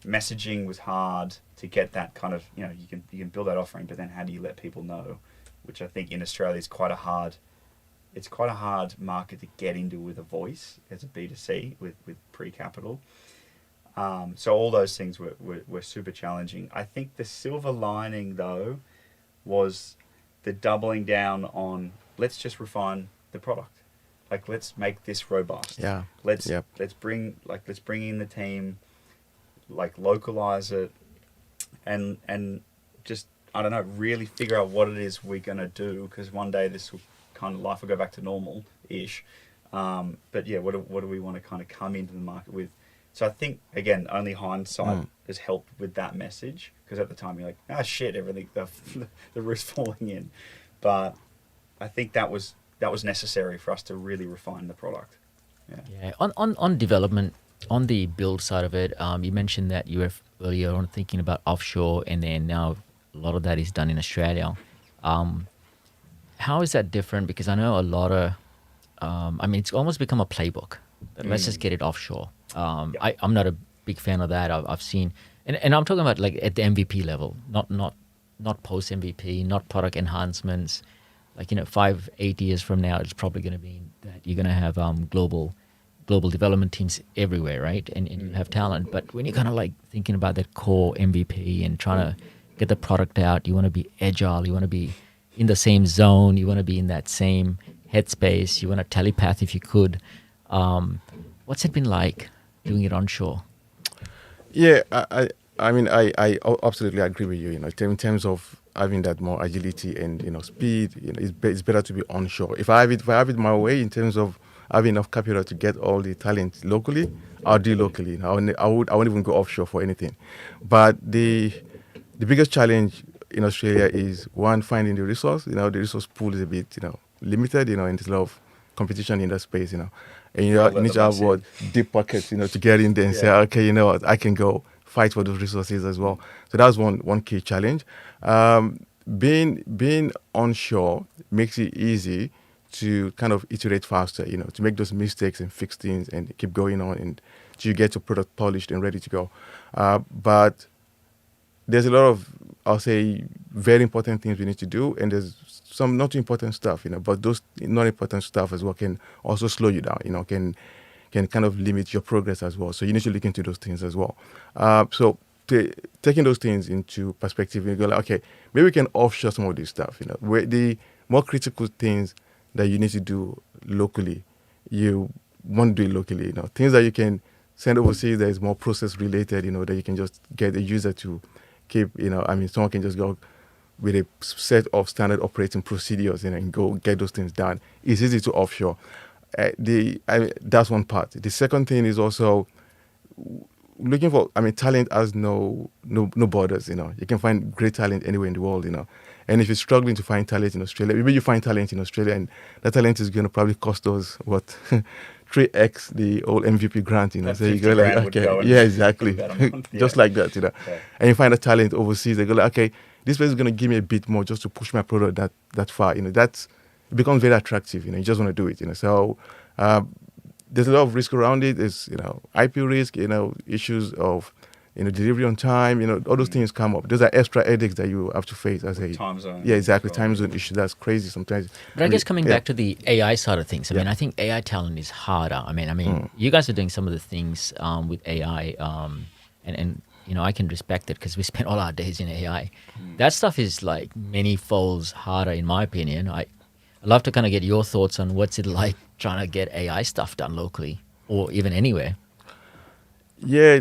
messaging was hard to get that kind of, you can build that offering, but then how do you let people know? Which I think in Australia is quite a hard market to get into with a voice as a B2C with pre-capital. So all those things were super challenging. I think the silver lining though was the doubling down on, let's just refine the product. Like, let's make this robust. Yeah. Let's bring in the team, like localize it, and just, I don't know, really figure out what it is we're gonna do, because one day this will kind of, life will go back to normal-ish. But yeah, what do we want to kind of come into the market with? So I think, again, only hindsight has helped with that message, because at the time you're like, shit, everything, the roof's falling in. But I think that was necessary for us to really refine the product. Yeah. On development, on the build side of it, you mentioned that you were earlier on thinking about offshore, and then now a lot of that is done in Australia. How is that different? Because I know a lot of, it's almost become a playbook. Let's just get it offshore. I'm not a big fan of that. I've seen, and I'm talking about like at the MVP level, not post MVP, not product enhancements. Like 5-8 years from now, it's probably going to be that you're going to have global development teams everywhere, right? And you have talent. But when you're kind of like thinking about that core MVP and trying to get the product out. You want to be agile. You want to be in the same zone. You want to be in that same headspace. You want to telepath if you could. What's it been like doing it onshore? Yeah, I mean, absolutely agree with you. You know, in terms of having that more agility and speed, it's better to be onshore. If I have it my way in terms of having enough capital to get all the talent locally, I'll do locally. I won't even go offshore for anything. But the biggest challenge in Australia is one, finding the resource. The resource pool is a bit limited. And there's a lot of competition in that space. And you need to have what deep pockets, to get in there and say, okay, you know what, I can go fight for those resources as well. So that's one key challenge. Being onshore makes it easy to kind of iterate faster, to make those mistakes and fix things and keep going on and to get your product polished and ready to go. But there's a lot of, I'll say, very important things we need to do, and there's some not too important stuff, but those not important stuff as well can also slow you down, can kind of limit your progress as well. So you need to look into those things as well. So taking those things into perspective, you go like, okay, maybe we can offshore some of this stuff, where the more critical things that you need to do locally, you want to do it locally, things that you can send overseas that is more process related, that you can just get a user to keep, someone can just go with a set of standard operating procedures and go get those things done. It's easy to offshore. That's one part. The second thing is also looking for, talent has no borders, You can find great talent anywhere in the world, And if you're struggling to find talent in Australia, maybe you find talent in Australia and that talent is going to probably cost us, 3x the old MVP grant, So you go like, okay, yeah, exactly. Just like that, Yeah. And you find a talent overseas, they go like, okay, this place is going to give me a bit more just to push my product that far, it becomes very attractive, you just want to do it, So there's a lot of risk around it. There's, IP risk, issues of, delivery on time, all those things come up. Those are extra headaches that you have to face as a time zone. Yeah, exactly. Time zone issue. That's crazy sometimes. But I guess coming back to the AI side of things, I mean, I think AI talent is harder. I mean, you guys are doing some of the things with AI, and I can respect it because we spend all our days in AI. That stuff is like many folds harder, in my opinion. I'd love to kind of get your thoughts on what's it like trying to get AI stuff done locally or even anywhere. Yeah.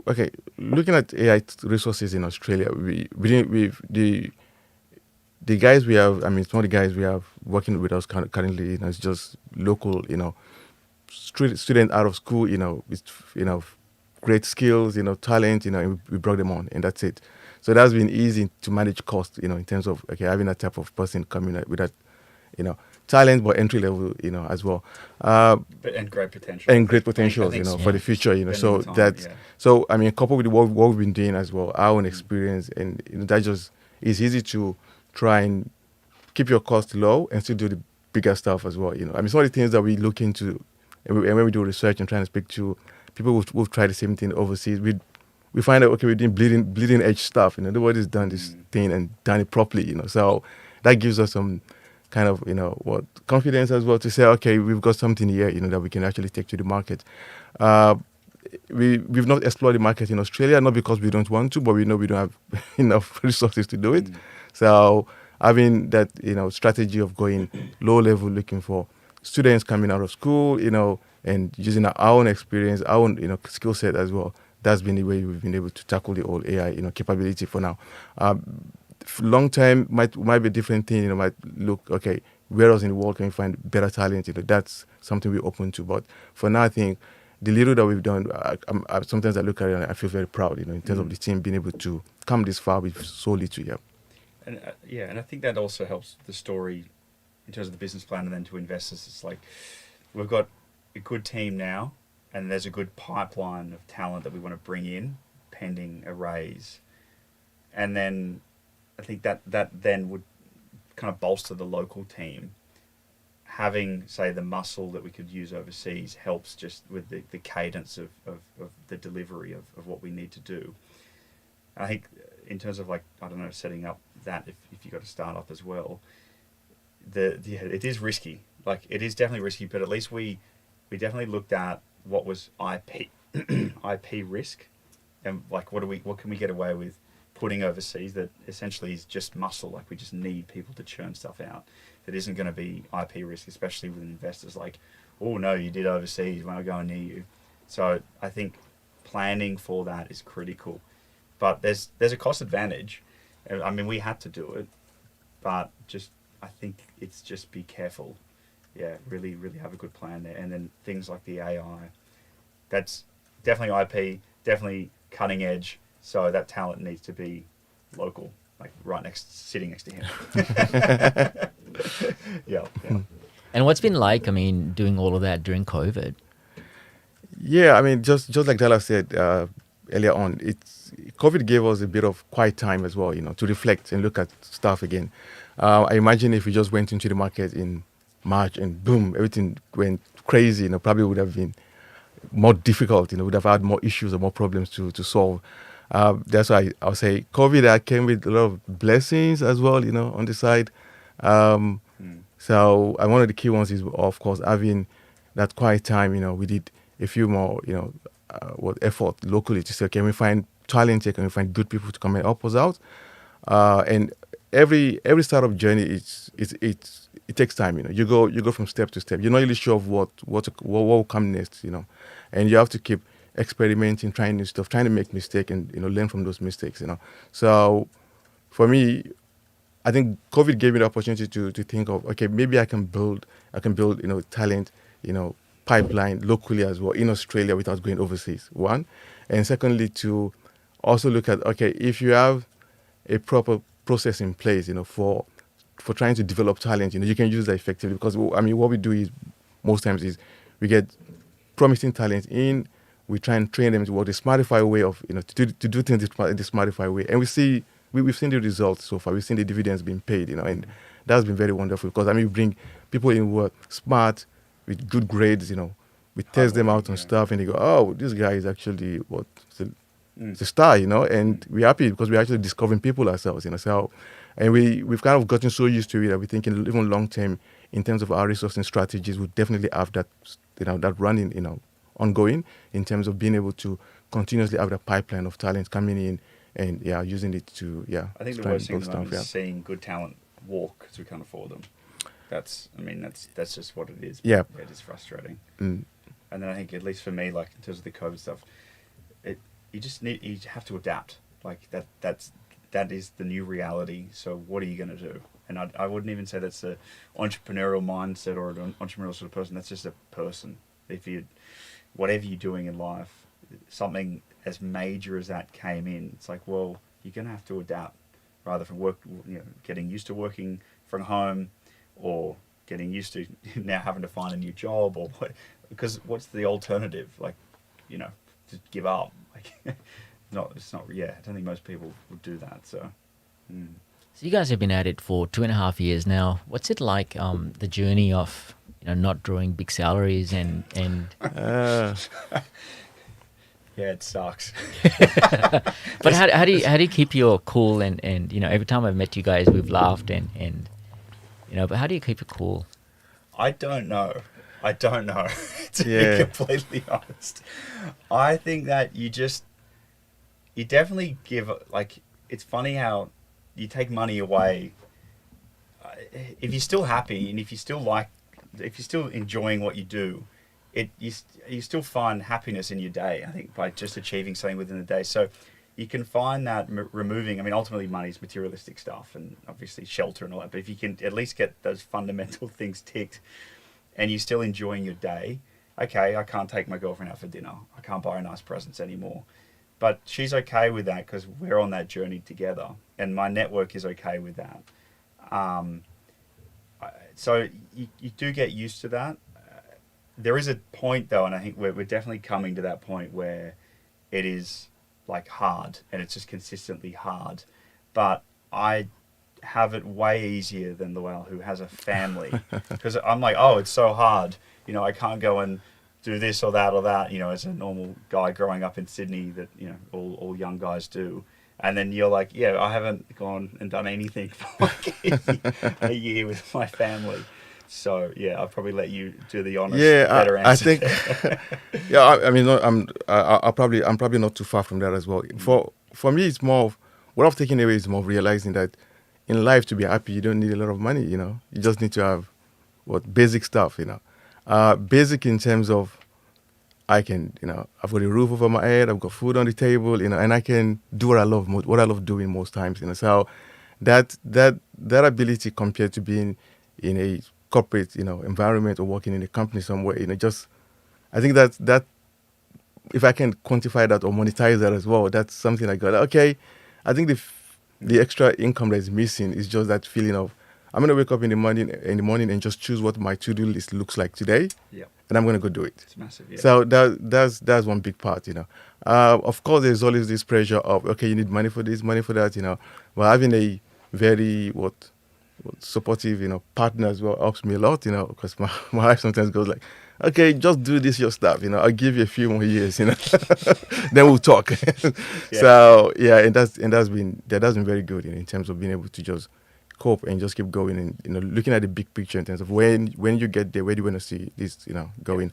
Okay. Looking at AI resources in Australia, we've the guys we have. Some of the guys we have working with us currently, it's just local, student out of school, with great skills, talent, and we brought them on, and that's it. So that's been easy to manage cost, in terms of having that type of person coming with that, talent, but entry level, as well. And great potential. And great potentials, for the future, So so coupled with what we've been doing as well, our own experience, and that just is easy to try and keep your cost low and still do the bigger stuff as well. Some of the things that we look into, and when we do research and trying to speak to people who've tried the same thing overseas, we find out, okay, we're doing bleeding edge stuff. Nobody's done this thing and done it properly. So that gives us some kind of confidence as well to say, okay, we've got something here, that we can actually take to the market. We've not explored the market in Australia, not because we don't want to, but we know we don't have enough resources to do it. So having that strategy of going low level, looking for students coming out of school, and using our own experience, our own skill set as well. That's been the way we've been able to tackle the whole AI capability for now. Long term might be a different thing. Might look, okay, where else in the world can we find better talent? That's something we're open to. But for now, I think the little that we've done, sometimes I look at it and I feel very proud, in terms of the team being able to come this far with so little. Yeah. And I think that also helps the story in terms of the business plan, and then to investors, it's like we've got a good team now, and there's a good pipeline of talent that we want to bring in pending a raise. And then I think that then would kind of bolster the local team. Having, say, the muscle that we could use overseas helps just with the cadence of the delivery of what we need to do. I think in terms of setting up that if you got to start up as well, it is risky. It is definitely risky, but at least we definitely looked at what was IP risk, and like what can we get away with putting overseas that essentially is just muscle? Like we just need people to churn stuff out that isn't going to be IP risk, especially with investors like, oh no, you did overseas, when I go near you. So I think planning for that is critical, but there's a cost advantage. I mean, we had to do it, but just I think it's just be careful. Yeah, really have a good plan there, and then things like the AI, that's definitely IP, definitely cutting edge. So that talent needs to be local, like sitting next to him. Yeah. And what's been like, I mean, doing all of that during COVID? Yeah, I mean, just like Dala said earlier on, COVID gave us a bit of quiet time as well, to reflect and look at stuff again. I imagine if we just went into the market in March and boom, everything went crazy, probably would have been more difficult, would have had more issues or more problems to solve. That's why I'll say COVID came with a lot of blessings as well, on the side. So one of the key ones is, of course, having that quiet time. We did a few more, effort locally to say, can we find talent here? Can we find good people to come and help us out? And every startup journey, it takes time. You go from step to step. You're not really sure of what will come next. And you have to keep experimenting, trying new stuff, trying to make mistakes, and learn from those mistakes. So for me, I think COVID gave me the opportunity to think of, okay, maybe I can build talent, pipeline locally as well in Australia without going overseas. One, and secondly, to also look at, okay, if you have a proper process in place, for trying to develop talent, you can use that effectively. Because I mean, what we do is most times is we get promising talent in, we try and train them to the Smartify way of to do things the Smartify way, and we've seen the results so far. We've seen the dividends being paid, and that's been very wonderful. Because I mean, we bring people in who are smart with good grades, we test them out on stuff, and they go, oh, this guy is actually it's a star, and we're happy because we're actually discovering people ourselves, So, and we've kind of gotten so used to it that we're thinking even long term in terms of our resourcing strategies. We definitely have that, that running, ongoing in terms of being able to continuously have that pipeline of talent coming in and using it to I think the worst thing at the moment is seeing good talent walk because we can't afford them. That's just what it is. Yeah, it is frustrating. And then I think, at least for me, like in terms of the COVID stuff, you have to adapt. Like that is the new reality. So what are you going to do? And I wouldn't even say that's an entrepreneurial mindset or an entrepreneurial sort of person. That's just a person. Whatever you're doing in life, something as major as that came in, it's like, well, you're going to have to adapt, rather from getting used to working from home, or getting used to now having to find a new job, or because what's the alternative? Like, just give up. Like, it's not. Yeah, I don't think most people would do that. So. So you guys have been at it for 2.5 years now. What's it like, the journey of not drawing big salaries and yeah, it sucks. But how do you keep your cool and every time I've met you guys we've laughed and but how do you keep it cool? I don't know to be completely honest. I think that you definitely give, like, it's funny how you take money away. If you're still happy and if you're still enjoying what you do, you still find happiness in your day, I think, by just achieving something within the day. So you can find that removing, I mean, ultimately money is materialistic stuff and obviously shelter and all that, but if you can at least get those fundamental things ticked and you're still enjoying your day, okay, I can't take my girlfriend out for dinner, I can't buy her nice presents anymore, but she's okay with that because we're on that journey together and my network is okay with that. So you do get used to that. There is a point though, and I think we're definitely coming to that point where it is like hard and it's just consistently hard. But I have it way easier than Lawal, who has a family, because I'm like, oh, it's so hard. I can't go and do this or that, as a normal guy growing up in Sydney that, all young guys do. And then you're like, yeah, I haven't gone and done anything for like a year with my family. So yeah, I'll probably let you do the honest, Yeah, better I answer. think. Yeah, I mean, no, I'm probably not too far from that as well. For me, it's more of what I've taken away is more of realizing that in life to be happy, you don't need a lot of money. You just need to have basic stuff. Basic in terms of I've got a roof over my head, I've got food on the table, and I can do what I love what I love doing most times. So that ability compared to being in a corporate, environment or working in a company somewhere, just I think that if I can quantify that or monetize that as well, that's something I got. Okay, I think the extra income that is missing is just that feeling of I'm gonna wake up in the morning and just choose what my to-do list looks like today, Yeah, and I'm gonna go do it. it's massive. Yeah. So that's one big part. Of course, there's always this pressure of okay, you need money for this, money for that. But having a very supportive partner as well helps me a lot. Because my wife sometimes goes like, okay, just do this your stuff. I'll give you a few more years. Then we'll talk. So yeah, and that's been very good in terms of being able to just cope and just keep going and looking at the big picture in terms of when you get there, where do you want to see this going.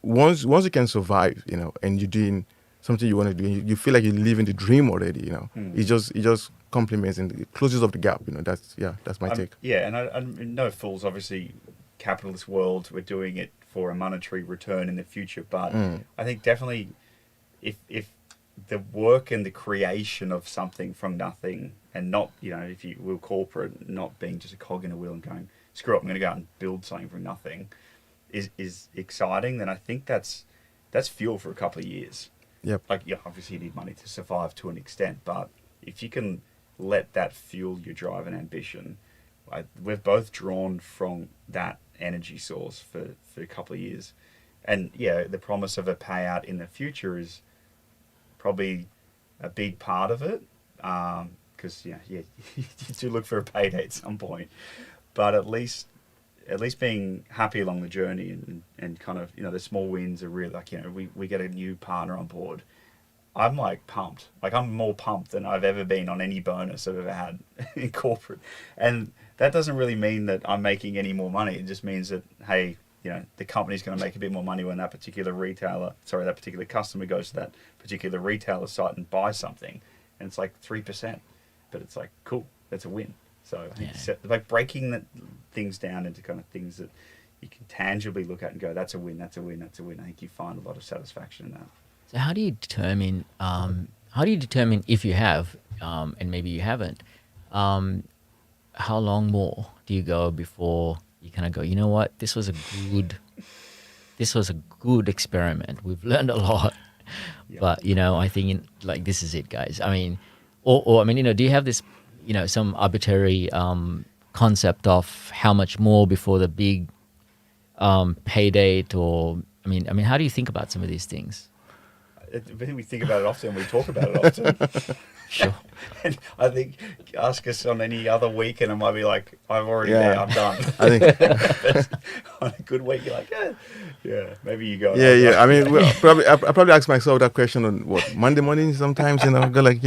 Once you can survive, and you're doing something you want to do, and you feel like you're living the dream already, it just complements and it closes up the gap. That's my take. Yeah, and I'm no fools. Obviously, capitalist world, we're doing it for a monetary return in the future. But I think definitely, if the work and the creation of something from nothing, and not if you will corporate, not being just a cog in a wheel and going screw up, I'm going to go out and build something from nothing, is exciting. Then I think that's fuel for a couple of years. Yep. Obviously you need money to survive to an extent, but if you can let that fuel your drive and ambition, we've both drawn from that energy source for a couple of years. And yeah, the promise of a payout in the future is probably a big part of it, because you do look for a payday at some point, but at least being happy along the journey and kind of the small wins are really we get a new partner on board. I'm pumped. I'm more pumped than I've ever been on any bonus I've ever had in corporate. And that doesn't really mean that I'm making any more money. It just means that, hey, the company's going to make a bit more money when that particular customer goes to that particular retailer site and buys something. And it's 3%. But it's cool. That's a win. So I think breaking things down into kind of things that you can tangibly look at and go, that's a win, that's a win, that's a win. I think you find a lot of satisfaction in that. So how do you determine if you have, and maybe you haven't, how long more do you go before you kind of go, you know what, this was a good experiment. We've learned a lot, but I think this is it, guys. I mean, or do you have this, some arbitrary concept of how much more before the big pay date, or I mean, how do you think about some of these things? I think we think about it often. We talk about it often. Sure. And I think ask us on any other week, and I might be like, I'm already there. I'm done. I think on a good week, you're like, yeah. Maybe you go. Yeah. I mean, I probably ask myself that question on Monday morning sometimes. Go like,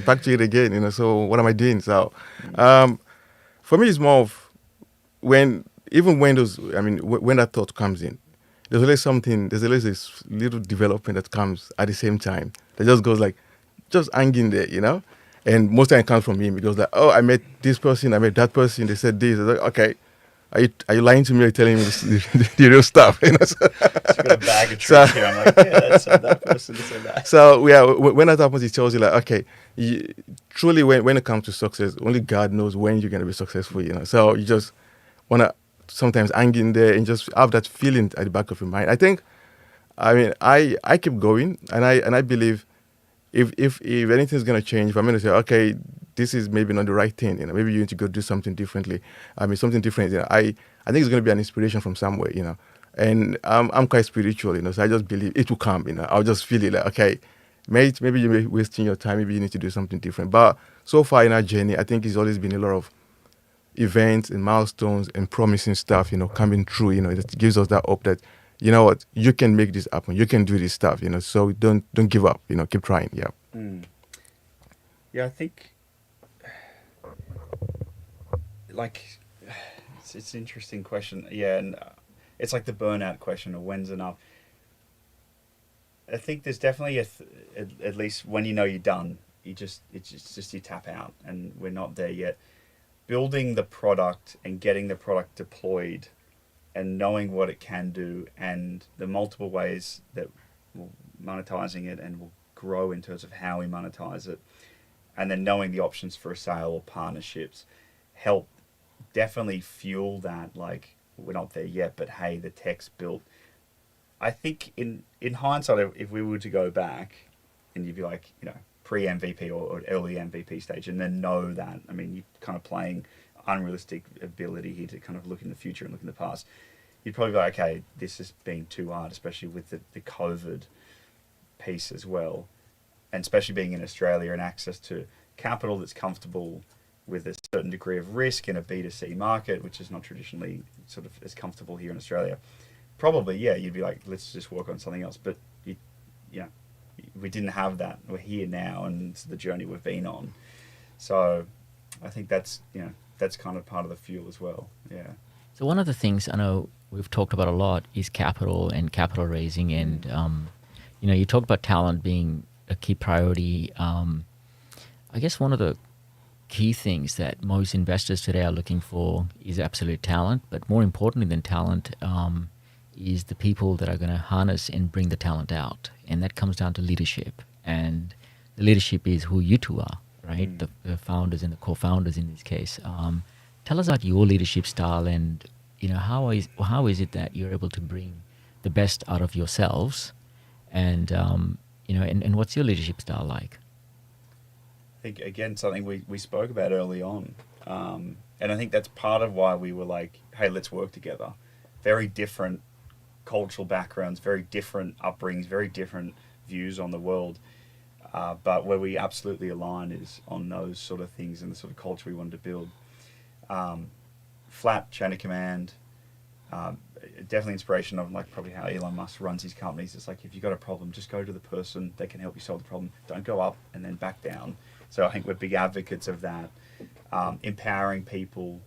back to it again. So what am I doing? So, for me, it's more of when that thought comes in. There's always this little development that comes at the same time that just goes just hanging there, And most time it comes from him. It goes oh, I met this person, I met that person, they said this. I was okay, are you lying to me or telling me the real stuff? So, it's got a bag of tricks here. I'm that's that person said that. So, when that happens, it tells you okay, truly when it comes to success, only God knows when you're going to be successful, So you just want to sometimes hang in there and just have that feeling at the back of your mind. I keep going, and I believe if anything's going to change, if I'm going to say, okay, this is maybe not the right thing, maybe you need to go do something differently. Something different. I think it's going to be an inspiration from somewhere, And I'm quite spiritual, so I just believe it will come, I'll just feel it okay, mate, maybe you're wasting your time, maybe you need to do something different. But so far in our journey, I think it's always been a lot of events and milestones and promising stuff, coming true, it gives us that hope that, what, you can make this happen, you can do this stuff, so don't give up, keep trying. Yeah, I think it's an interesting question. Yeah, and it's like the burnout question of when's enough. I think there's definitely at least when you know you're done, it's just you tap out, and we're not there yet. Building the product and getting the product deployed, and knowing what it can do, and the multiple ways that we're monetizing it and will grow in terms of how we monetize it, and then knowing the options for a sale or partnerships, help definitely fuel that. Like, we're not there yet, but hey, the tech's built. I think in hindsight, if we were to go back and you'd be like, pre-MVP or early MVP stage, and then know that, I mean, you're kind of playing unrealistic ability here to kind of look in the future and look in the past. You'd probably be like, okay, this has been too hard, especially with the COVID piece as well. And especially being in Australia and access to capital that's comfortable with a certain degree of risk in a B2C market, which is not traditionally sort of as comfortable here in Australia. Probably, yeah, you'd be like, let's just work on something else. But, we didn't have that. We're here now, and it's the journey we've been on. So I think that's kind of part of the fuel as well. Yeah. So one of the things I know we've talked about a lot is capital and capital raising. And, you talked about talent being a key priority. I guess one of the key things that most investors today are looking for is absolute talent. But more importantly than talent, is the people that are going to harness and bring the talent out. And that comes down to leadership. And the leadership is who you two are, right? The founders and the co-founders in this case. Tell us about your leadership style, and how is it that you're able to bring the best out of yourselves, and and what's your leadership style like? I think, again, something we spoke about early on. And I think that's part of why we were like, hey, let's work together. Very different cultural backgrounds, very different upbringings, very different views on the world. But where we absolutely align is on those sort of things and the sort of culture we wanted to build. Flat chain of command, definitely inspiration of like probably how Elon Musk runs his companies. It's like, if you've got a problem, just go to the person that can help you solve the problem. Don't go up and then back down. So I think we're big advocates of that. Empowering people,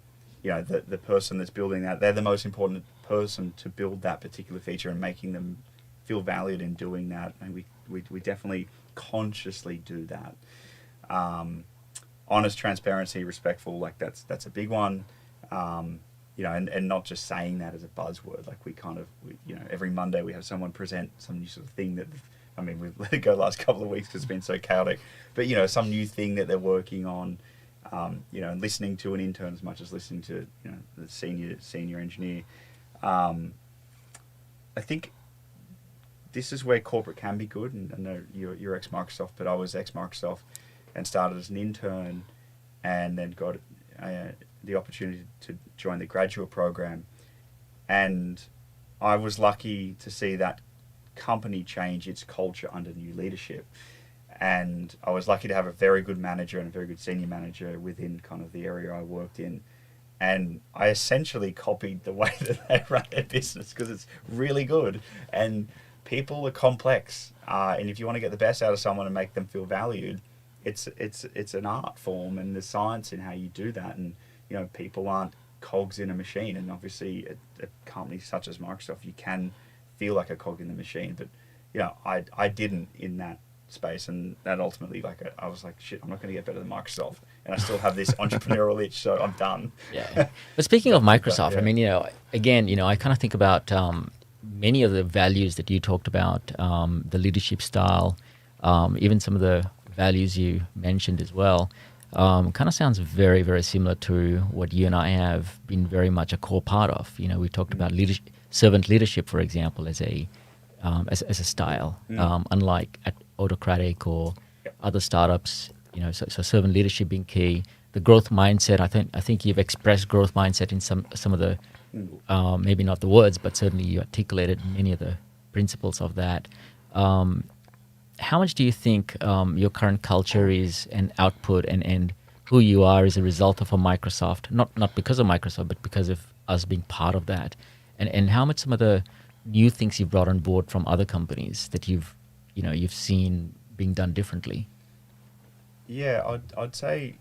the person that's building that, they're the most important person to build that particular feature, and making them feel valued in doing that. And we definitely consciously do that. Honest, transparency, respectful, like that's a big one. And not just saying that as a buzzword. Like we every Monday we have someone present some new sort of thing that, we've let it go the last couple of weeks because it's been so chaotic, but some new thing that they're working on, and listening to an intern as much as listening to, the senior engineer. I think this is where corporate can be good, and I know you're ex-Microsoft, but I was ex-Microsoft and started as an intern, and then got the opportunity to join the graduate program, and I was lucky to see that company change its culture under new leadership, and I was lucky to have a very good manager and a very good senior manager within kind of the area I worked in, and I essentially copied the way that they run their business because it's really good, and people are complex, and if you want to get the best out of someone and make them feel valued, it's an art form, and there's science in how you do that. And people aren't cogs in a machine, and obviously at a company such as Microsoft, you can feel like a cog in the machine, but I didn't in that space, and that ultimately, I was like, shit, I'm not going to get better than Microsoft, and I still have this entrepreneurial itch, so I'm done. Yeah. But speaking of Microsoft, yeah. I kind of think about many of the values that you talked about, the leadership style, even some of the values you mentioned as well, kind of sounds very, very similar to what you and I have been very much a core part of. We talked about servant leadership, for example, as a style, unlike at autocratic or other startups. So servant leadership being key. The growth mindset. I think you've expressed growth mindset in some of the maybe not the words, but certainly you articulated many of the principles of that. How much do you think your current culture is an output and who you are is a result of a Microsoft, not because of Microsoft, but because of us being part of that? And how much some of the new things you've brought on board from other companies that you've seen being done differently? Yeah, I'd say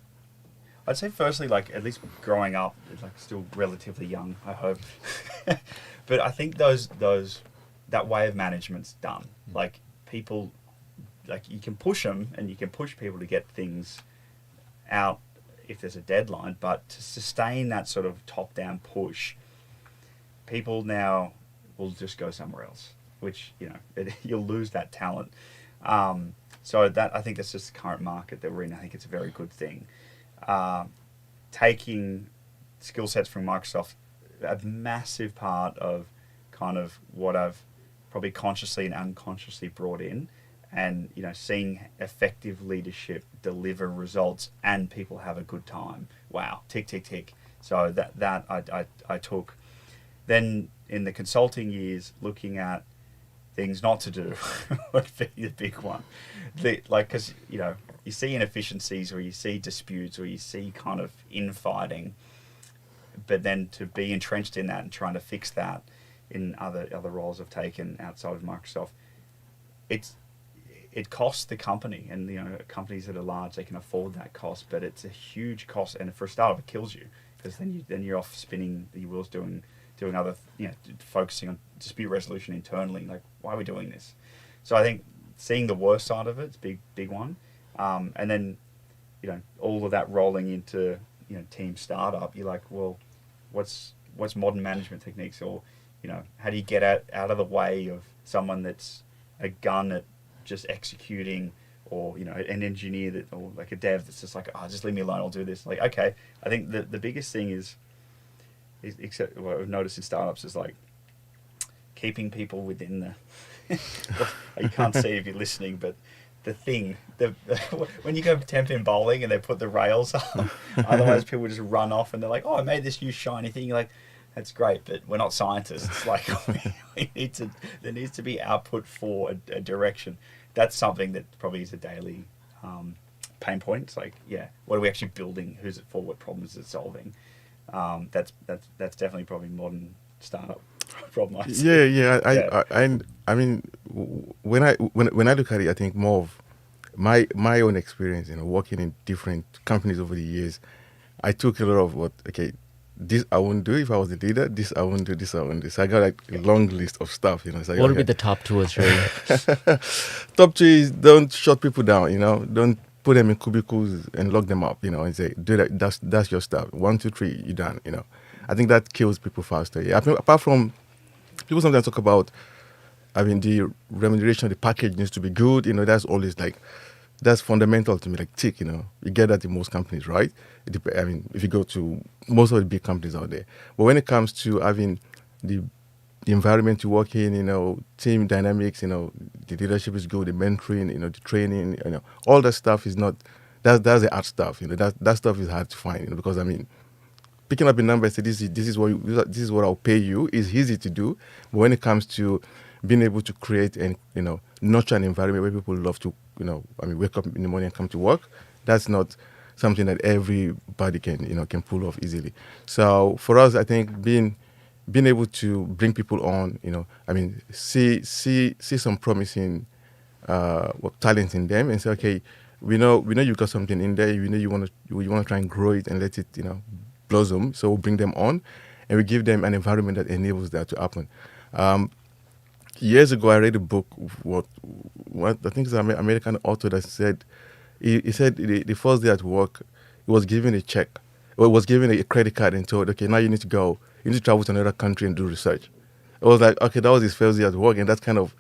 I'd say firstly, like at least growing up, like still relatively young, I hope. But I think that way of management's done. Like people, like you can push them and you can push people to get things out if there's a deadline, but to sustain that sort of top-down push, people now will just go somewhere else, which, you know, you'll lose that talent. So that, I think that's just the current market that we're in. I think it's a very good thing. Taking skill sets from Microsoft, a massive part of kind of what I've probably consciously and unconsciously brought in, and, you know, seeing effective leadership deliver results and people have a good time. Wow, tick, tick, tick. So that I took. Then in the consulting years, looking at things not to do would be the big one. Because, you know, you see inefficiencies or you see disputes or you see kind of infighting, but then to be entrenched in that and trying to fix that in other roles I've taken outside of Microsoft, it costs the company, and, you know, companies that are large, they can afford that cost, but it's a huge cost, and for a startup it kills you, because then you're off spinning the wheels doing other, you know, focusing on dispute resolution internally. Like, why are we doing this? So I think seeing the worst side of it's big one, and then, you know, all of that rolling into, you know, team startup. You're like, well, what's modern management techniques, or, you know, how do you get out of the way of someone that's a gun at just executing, or, you know, an engineer or like a dev that's just like, oh, just leave me alone, I'll do this. Like, okay, I think the biggest thing is except what I've noticed in startups is like keeping people within the you can't see if you're listening, but the thing, when you go 10-pin bowling and they put the rails up, otherwise people just run off and they're like, oh, I made this new shiny thing. You're like, that's great, but we're not scientists. Like, there needs to be output for a direction. That's something that probably is a daily pain point. It's like, yeah, what are we actually building? Who's it for? What problems is it solving? That's definitely probably modern startup problem. I mean, when I look at it, I think more of my own experience, you know, working in different companies over the years. I took a lot of this I won't do if I was a leader. This I won't do. This I won't do. So I got like a long list of stuff. You know, so what would be the top 2 or 3? Top 3 is don't shut people down. You know, don't put them in cubicles and lock them up. You know, and say, do that. That's your stuff. 1, 2, 3, you're done. You know, I think that kills people faster. Yeah. I mean, apart from, people sometimes talk about, I mean, the remuneration of the package needs to be good. You know, that's always like, that's fundamental to me. Like, tick, you know, you get that in most companies, right? I mean, if you go to most of the big companies out there. But when it comes to having the environment you work in, you know, team dynamics, you know, the leadership is good, the mentoring, you know, the training, you know, all that stuff is not, that's the hard stuff, you know, that stuff is hard to find, you know, because, I mean, picking up a number and say, this is what I'll pay you is easy to do. But when it comes to being able to create and, you know, nurture an environment where people love to, you know, I mean, wake up in the morning and come to work, that's not something that everybody can pull off easily. So for us, I think being able to bring people on, you know, I mean, see some promising talent in them and say, okay, we know you've got something in there. We know you want to try and grow it and let it, you know, blossom. So we'll bring them on, and we give them an environment that enables that to happen. Years ago, I read a book. What I think is an American author that said, he said the first day at work, he was given a check, or he was given a credit card and told, okay, now you need to go. You need to travel to another country and do research. It was like, okay, that was his first day at work, and that kind of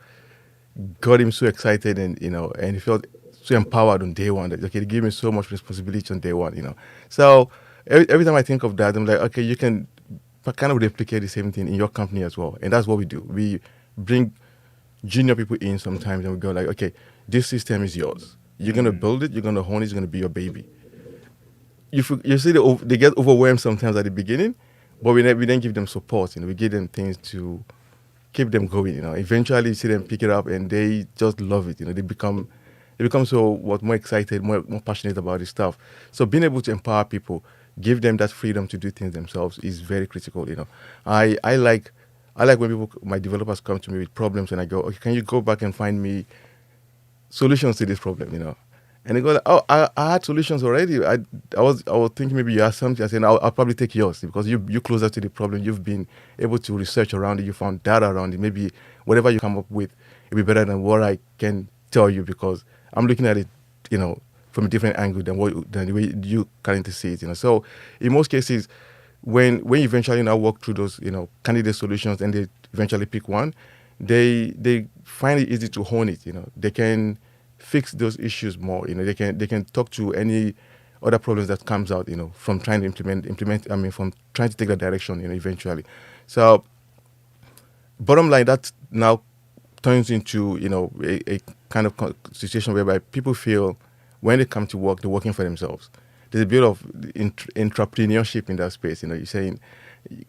got him so excited, and, you know, and he felt so empowered on day one. That, okay, they gave me so much responsibility on day one, you know. So every time I think of that, I'm like, okay, you can kind of replicate the same thing in your company as well, and that's what we do. We bring junior people in sometimes, and we go like, okay, this system is yours. You're gonna build it. You're gonna hone it. It's gonna be your baby. You see, they get overwhelmed sometimes at the beginning, but we then give them support. You know, we give them things to keep them going. You know, eventually you see them pick it up and they just love it. You know, they become so more excited, more passionate about this stuff. So being able to empower people, give them that freedom to do things themselves is very critical. You know, I like when my developers come to me with problems and I go, okay, can you go back and find me solutions to this problem? You know, And they go, like, oh, I had solutions already. I was thinking maybe you had something. I said, I'll probably take yours because you're closer to the problem. You've been able to research around it. You found data around it. Maybe whatever you come up with, it'll be better than what I can tell you because I'm looking at it, from a different angle than the way you currently see it. So in most cases, when you eventually now walk through those, candidate solutions and they eventually pick one, they find it easy to hone it. They can fix those issues more. They can talk to any other problems that comes out. From trying to implement. I mean, from trying to take that direction. Eventually. So bottom line, that now turns into a kind of situation whereby people feel when they come to work, they're working for themselves. There's a bit of entrepreneurship in that space. You're saying,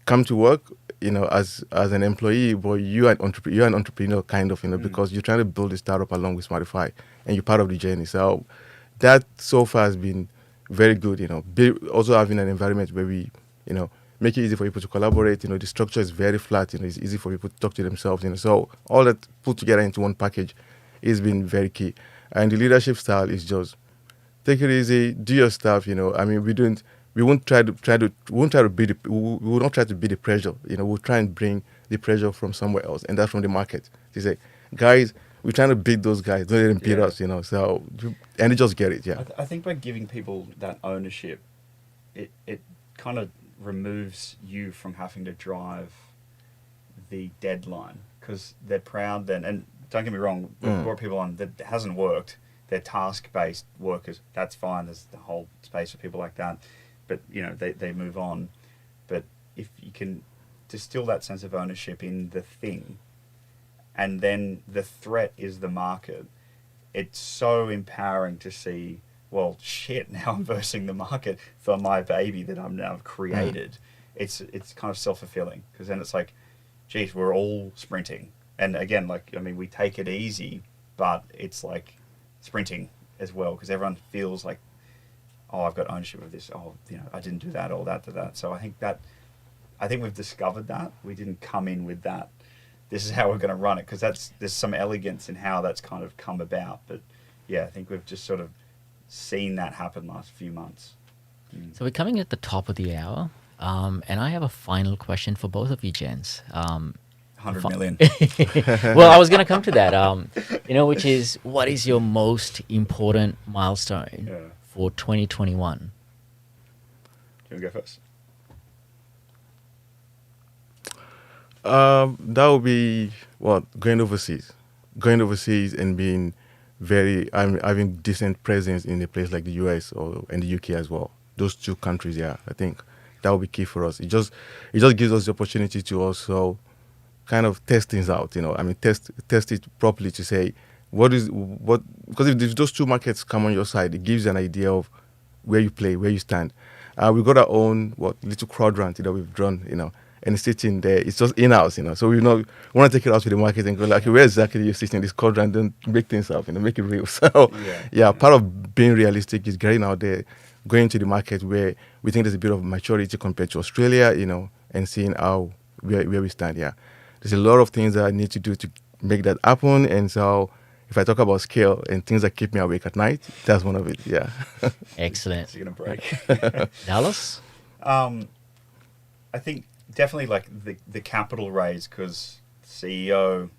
come to work, as an employee, but you're an entrepreneur kind of, because you're trying to build a startup along with Smartify, and you're part of the journey. So that so far has been very good. Also having an environment where we, make it easy for people to collaborate. The structure is very flat. It's easy for people to talk to themselves. So all that put together into one package has been very key. And the leadership style is just take it easy, do your stuff. I mean, we won't try to beat we will not try to beat the pressure. We'll try and bring the pressure from somewhere else, and that's from the market. They say, guys, we're trying to beat those guys. Don't let them beat us. So and they just get it. Yeah. I think by giving people that ownership, it kind of removes you from having to drive the deadline because they're proud then. And don't get me wrong, we've brought people on that hasn't worked. They're task-based workers. That's fine. There's the whole space for people like that. But, they move on. But if you can distill that sense of ownership in the thing, and then the threat is the market, it's so empowering to see, well, shit, now I'm versing the market for my baby that I'm now created. It's kind of self-fulfilling because then it's like, geez, we're all sprinting. And again, we take it easy, but it's like sprinting as well because everyone feels like, oh, I've got ownership of this. Oh, I didn't do that or that to that. So I think we've discovered that. We didn't come in with that. This is how we're going to run it because there's some elegance in how that's kind of come about. But yeah, I think we've just sort of seen that happen last few months. So we're coming at the top of the hour, and I have a final question for both of you, gents. 100 million. Well, I was going to come to that, which is what is your most important milestone for 2021? Do you want to go first? That would be going overseas and being having decent presence in a place like the US or in the UK as well. Those two countries, I think that would be key for us. It just gives us the opportunity to also kind of test things out, test it properly to say because if those two markets come on your side, it gives you an idea of where you play, where you stand. We've got our own little quadrant that we've drawn, and it's sitting there. It's just in-house, So we want to take it out to the market and go like, okay, where exactly you're sitting in this quadrant? Don't make things up, make it real. So part of being realistic is getting out there, going to the market where we think there's a bit of maturity compared to Australia, and seeing where we stand. Yeah. There's a lot of things that I need to do to make that happen. And so if I talk about scale and things that keep me awake at night, that's one of it. Yeah. Excellent. You're going to break. Dallas? I think definitely the capital raise because CEO,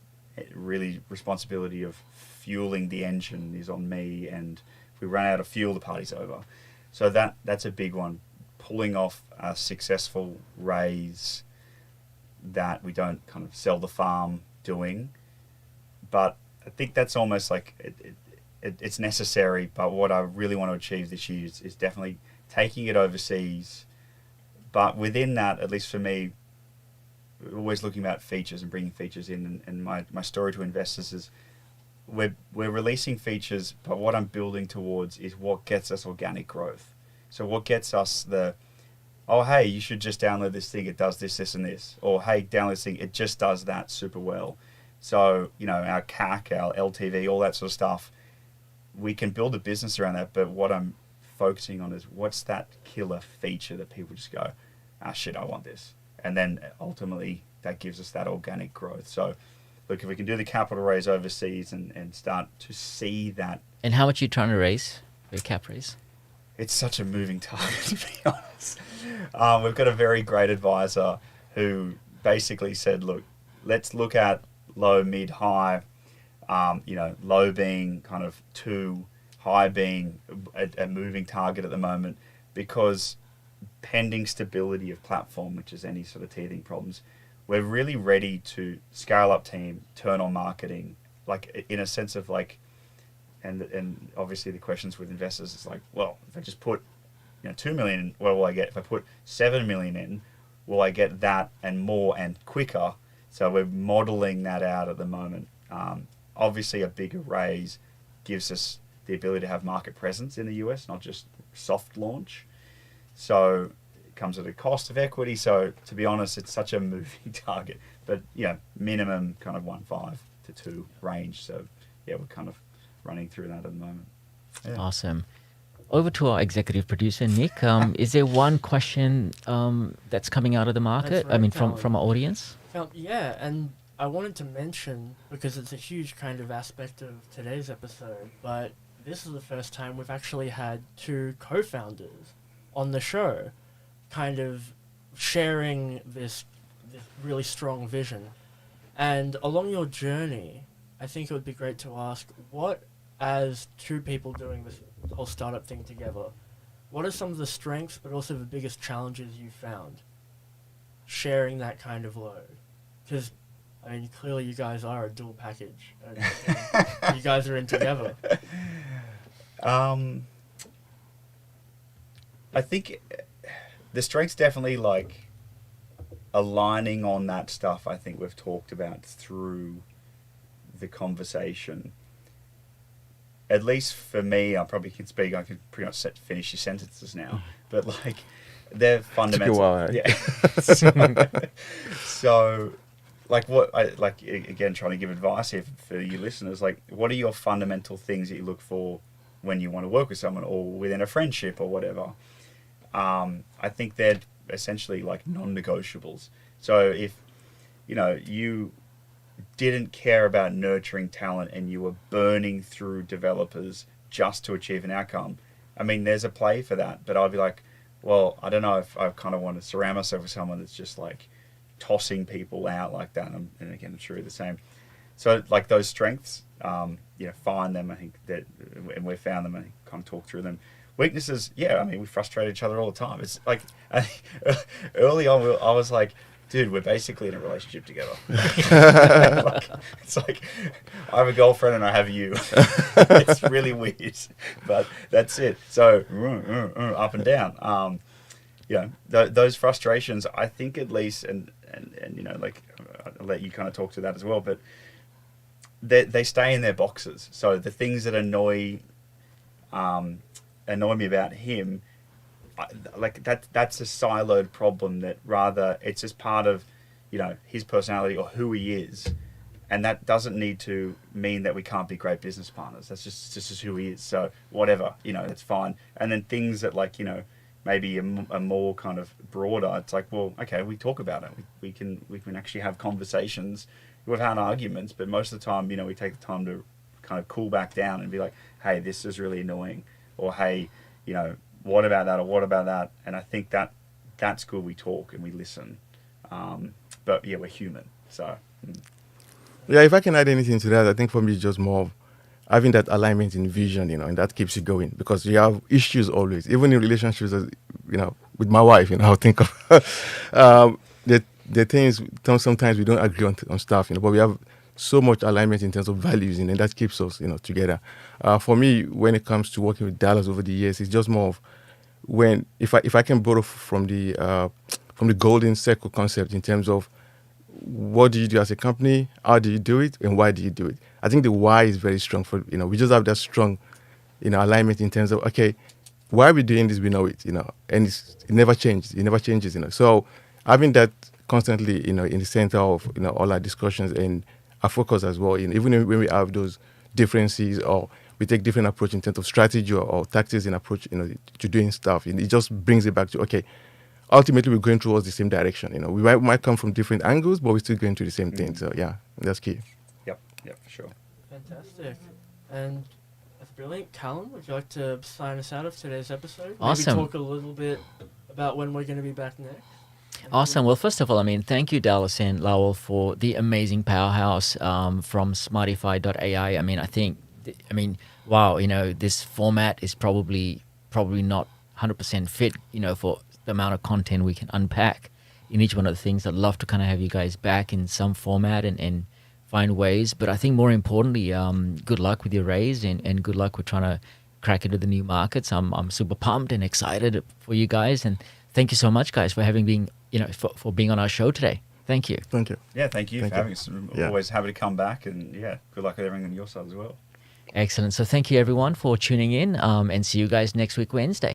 really responsibility of fueling the engine is on me. And if we run out of fuel, the party's over. So that's a big one. Pulling off a successful raise that we don't kind of sell the farm doing. But I think that's almost like it's necessary. But what I really want to achieve this year is definitely taking it overseas. But within that, at least for me, always looking at features and bringing features in. And my story to investors is we're releasing features, but what I'm building towards is what gets us organic growth. So what gets us oh, hey, you should just download this thing. It does this, this, and this. Or, hey, download this thing. It just does that super well. So, our CAC, our LTV, all that sort of stuff, we can build a business around that. But what I'm focusing on is what's that killer feature that people just go, shit, I want this. And then ultimately that gives us that organic growth. So, look, if we can do the capital raise overseas and start to see that And how much are you trying to raise? Your cap raise? It's such a moving target, to be honest. We've got a very great advisor who basically said, look, let's look at low, mid, high, low being kind of 2, high being a moving target at the moment, because pending stability of platform, which is any sort of teething problems, we're really ready to scale up team, turn on marketing, like in a sense of like, and obviously the questions with investors is like, well, if I just put 2 million in, what will I get? If I put 7 million in, will I get that and more and quicker? So we're modeling that out at the moment. Obviously a bigger raise gives us the ability to have market presence in the US, not just soft launch. So it comes at a cost of equity. So to be honest, it's such a moving target, but minimum kind of 1.5 to 2 range. So yeah, we're kind of running through that at the moment. Yeah. Awesome. Over to our executive producer, Nick. Is there one question that's coming out of the market? That's right, from our audience? Yeah, and I wanted to mention, because it's a huge kind of aspect of today's episode, but this is the first time we've actually had 2 co-founders on the show, kind of sharing this really strong vision. And along your journey, I think it would be great to ask, what, as 2 people doing this whole startup thing together, what are some of the strengths but also the biggest challenges you found sharing that kind of load? Because, I mean, clearly you guys are a dual package, and you guys are in together. I think the strength's definitely like aligning on that stuff I think we've talked about through the conversation. At least for me, I probably can speak, I can pretty much finish your sentences now, but like they're fundamental. Took a while, Yeah. So like again, trying to give advice here for your listeners, like what are your fundamental things that you look for when you want to work with someone or within a friendship or whatever? I think they're essentially like non-negotiables. So if, you didn't care about nurturing talent and you were burning through developers just to achieve an outcome, I mean, there's a play for that. But I'd be like, well, I don't know if I kind of want to surround myself with someone that's just like tossing people out like that. And again, I'm sure the same. So like those strengths, find them. I think that, and we've found them and kind of talk through them. Weaknesses, yeah, I mean, we frustrate each other all the time. It's like, early on, I was like, dude, we're basically in a relationship together. It's like, I have a girlfriend and I have you. It's really weird, but that's it. So, up and down. Those frustrations, I think at least, and I'll let you kind of talk to that as well, but they stay in their boxes. So the things that annoy me about him, that's a siloed problem that rather it's just part of his personality or who he is, and that doesn't need to mean that we can't be great business partners. That's just who he is. So whatever, that's fine. And then things that maybe a more kind of broader, it's like, well, okay, we talk about it. We can actually have conversations. We've had arguments, but most of the time, we take the time to kind of cool back down and be like, hey, this is really annoying, or hey, what about that, or what about that? And I think that's good. We talk and we listen. But yeah, we're human. So. Yeah, if I can add anything to that, I think for me it's just more of having that alignment in vision, and that keeps you going, because you have issues always, even in relationships, with my wife, I think of the things, sometimes we don't agree on stuff, but we have so much alignment in terms of values, and that keeps us, together. For me, when it comes to working with Dallas over the years, it's just more of if I can borrow from the golden circle concept in terms of what do you do as a company, how do you do it, and why do you do it. I think the why is very strong for, we just have that strong, alignment in terms of, okay, why are we doing this? We know it, and it never changes. It never changes, So having that constantly, in the center of, all our discussions and our focus as well, even when we have those differences or we take different approach in terms of strategy or tactics in approach, to doing stuff, it just brings it back to, okay, ultimately we're going towards the same direction. We might come from different angles, but we're still going to the same thing. So yeah, that's key. Yep, for sure. Fantastic. And brilliant. Callum, would you like to sign us out of today's episode? Awesome. Maybe talk a little bit about when we're going to be back next. Awesome. Well, first of all, I mean, thank you, Dallas and Lowell, for the amazing powerhouse from Smartify.ai. I mean, wow, this format is probably not 100% fit, for the amount of content we can unpack in each one of the things. I'd love to kind of have you guys back in some format and find ways. But I think more importantly, good luck with your raise and good luck with trying to crack into the new markets. I'm super pumped and excited for you guys. And thank you so much, guys, for having been, for being on our show today. Thank you. Thank you. Yeah, thank you for having us. Yeah. Always happy to come back, and yeah, good luck with everything on your side as well. Excellent. So thank you, everyone, for tuning in and see you guys next week, Wednesday.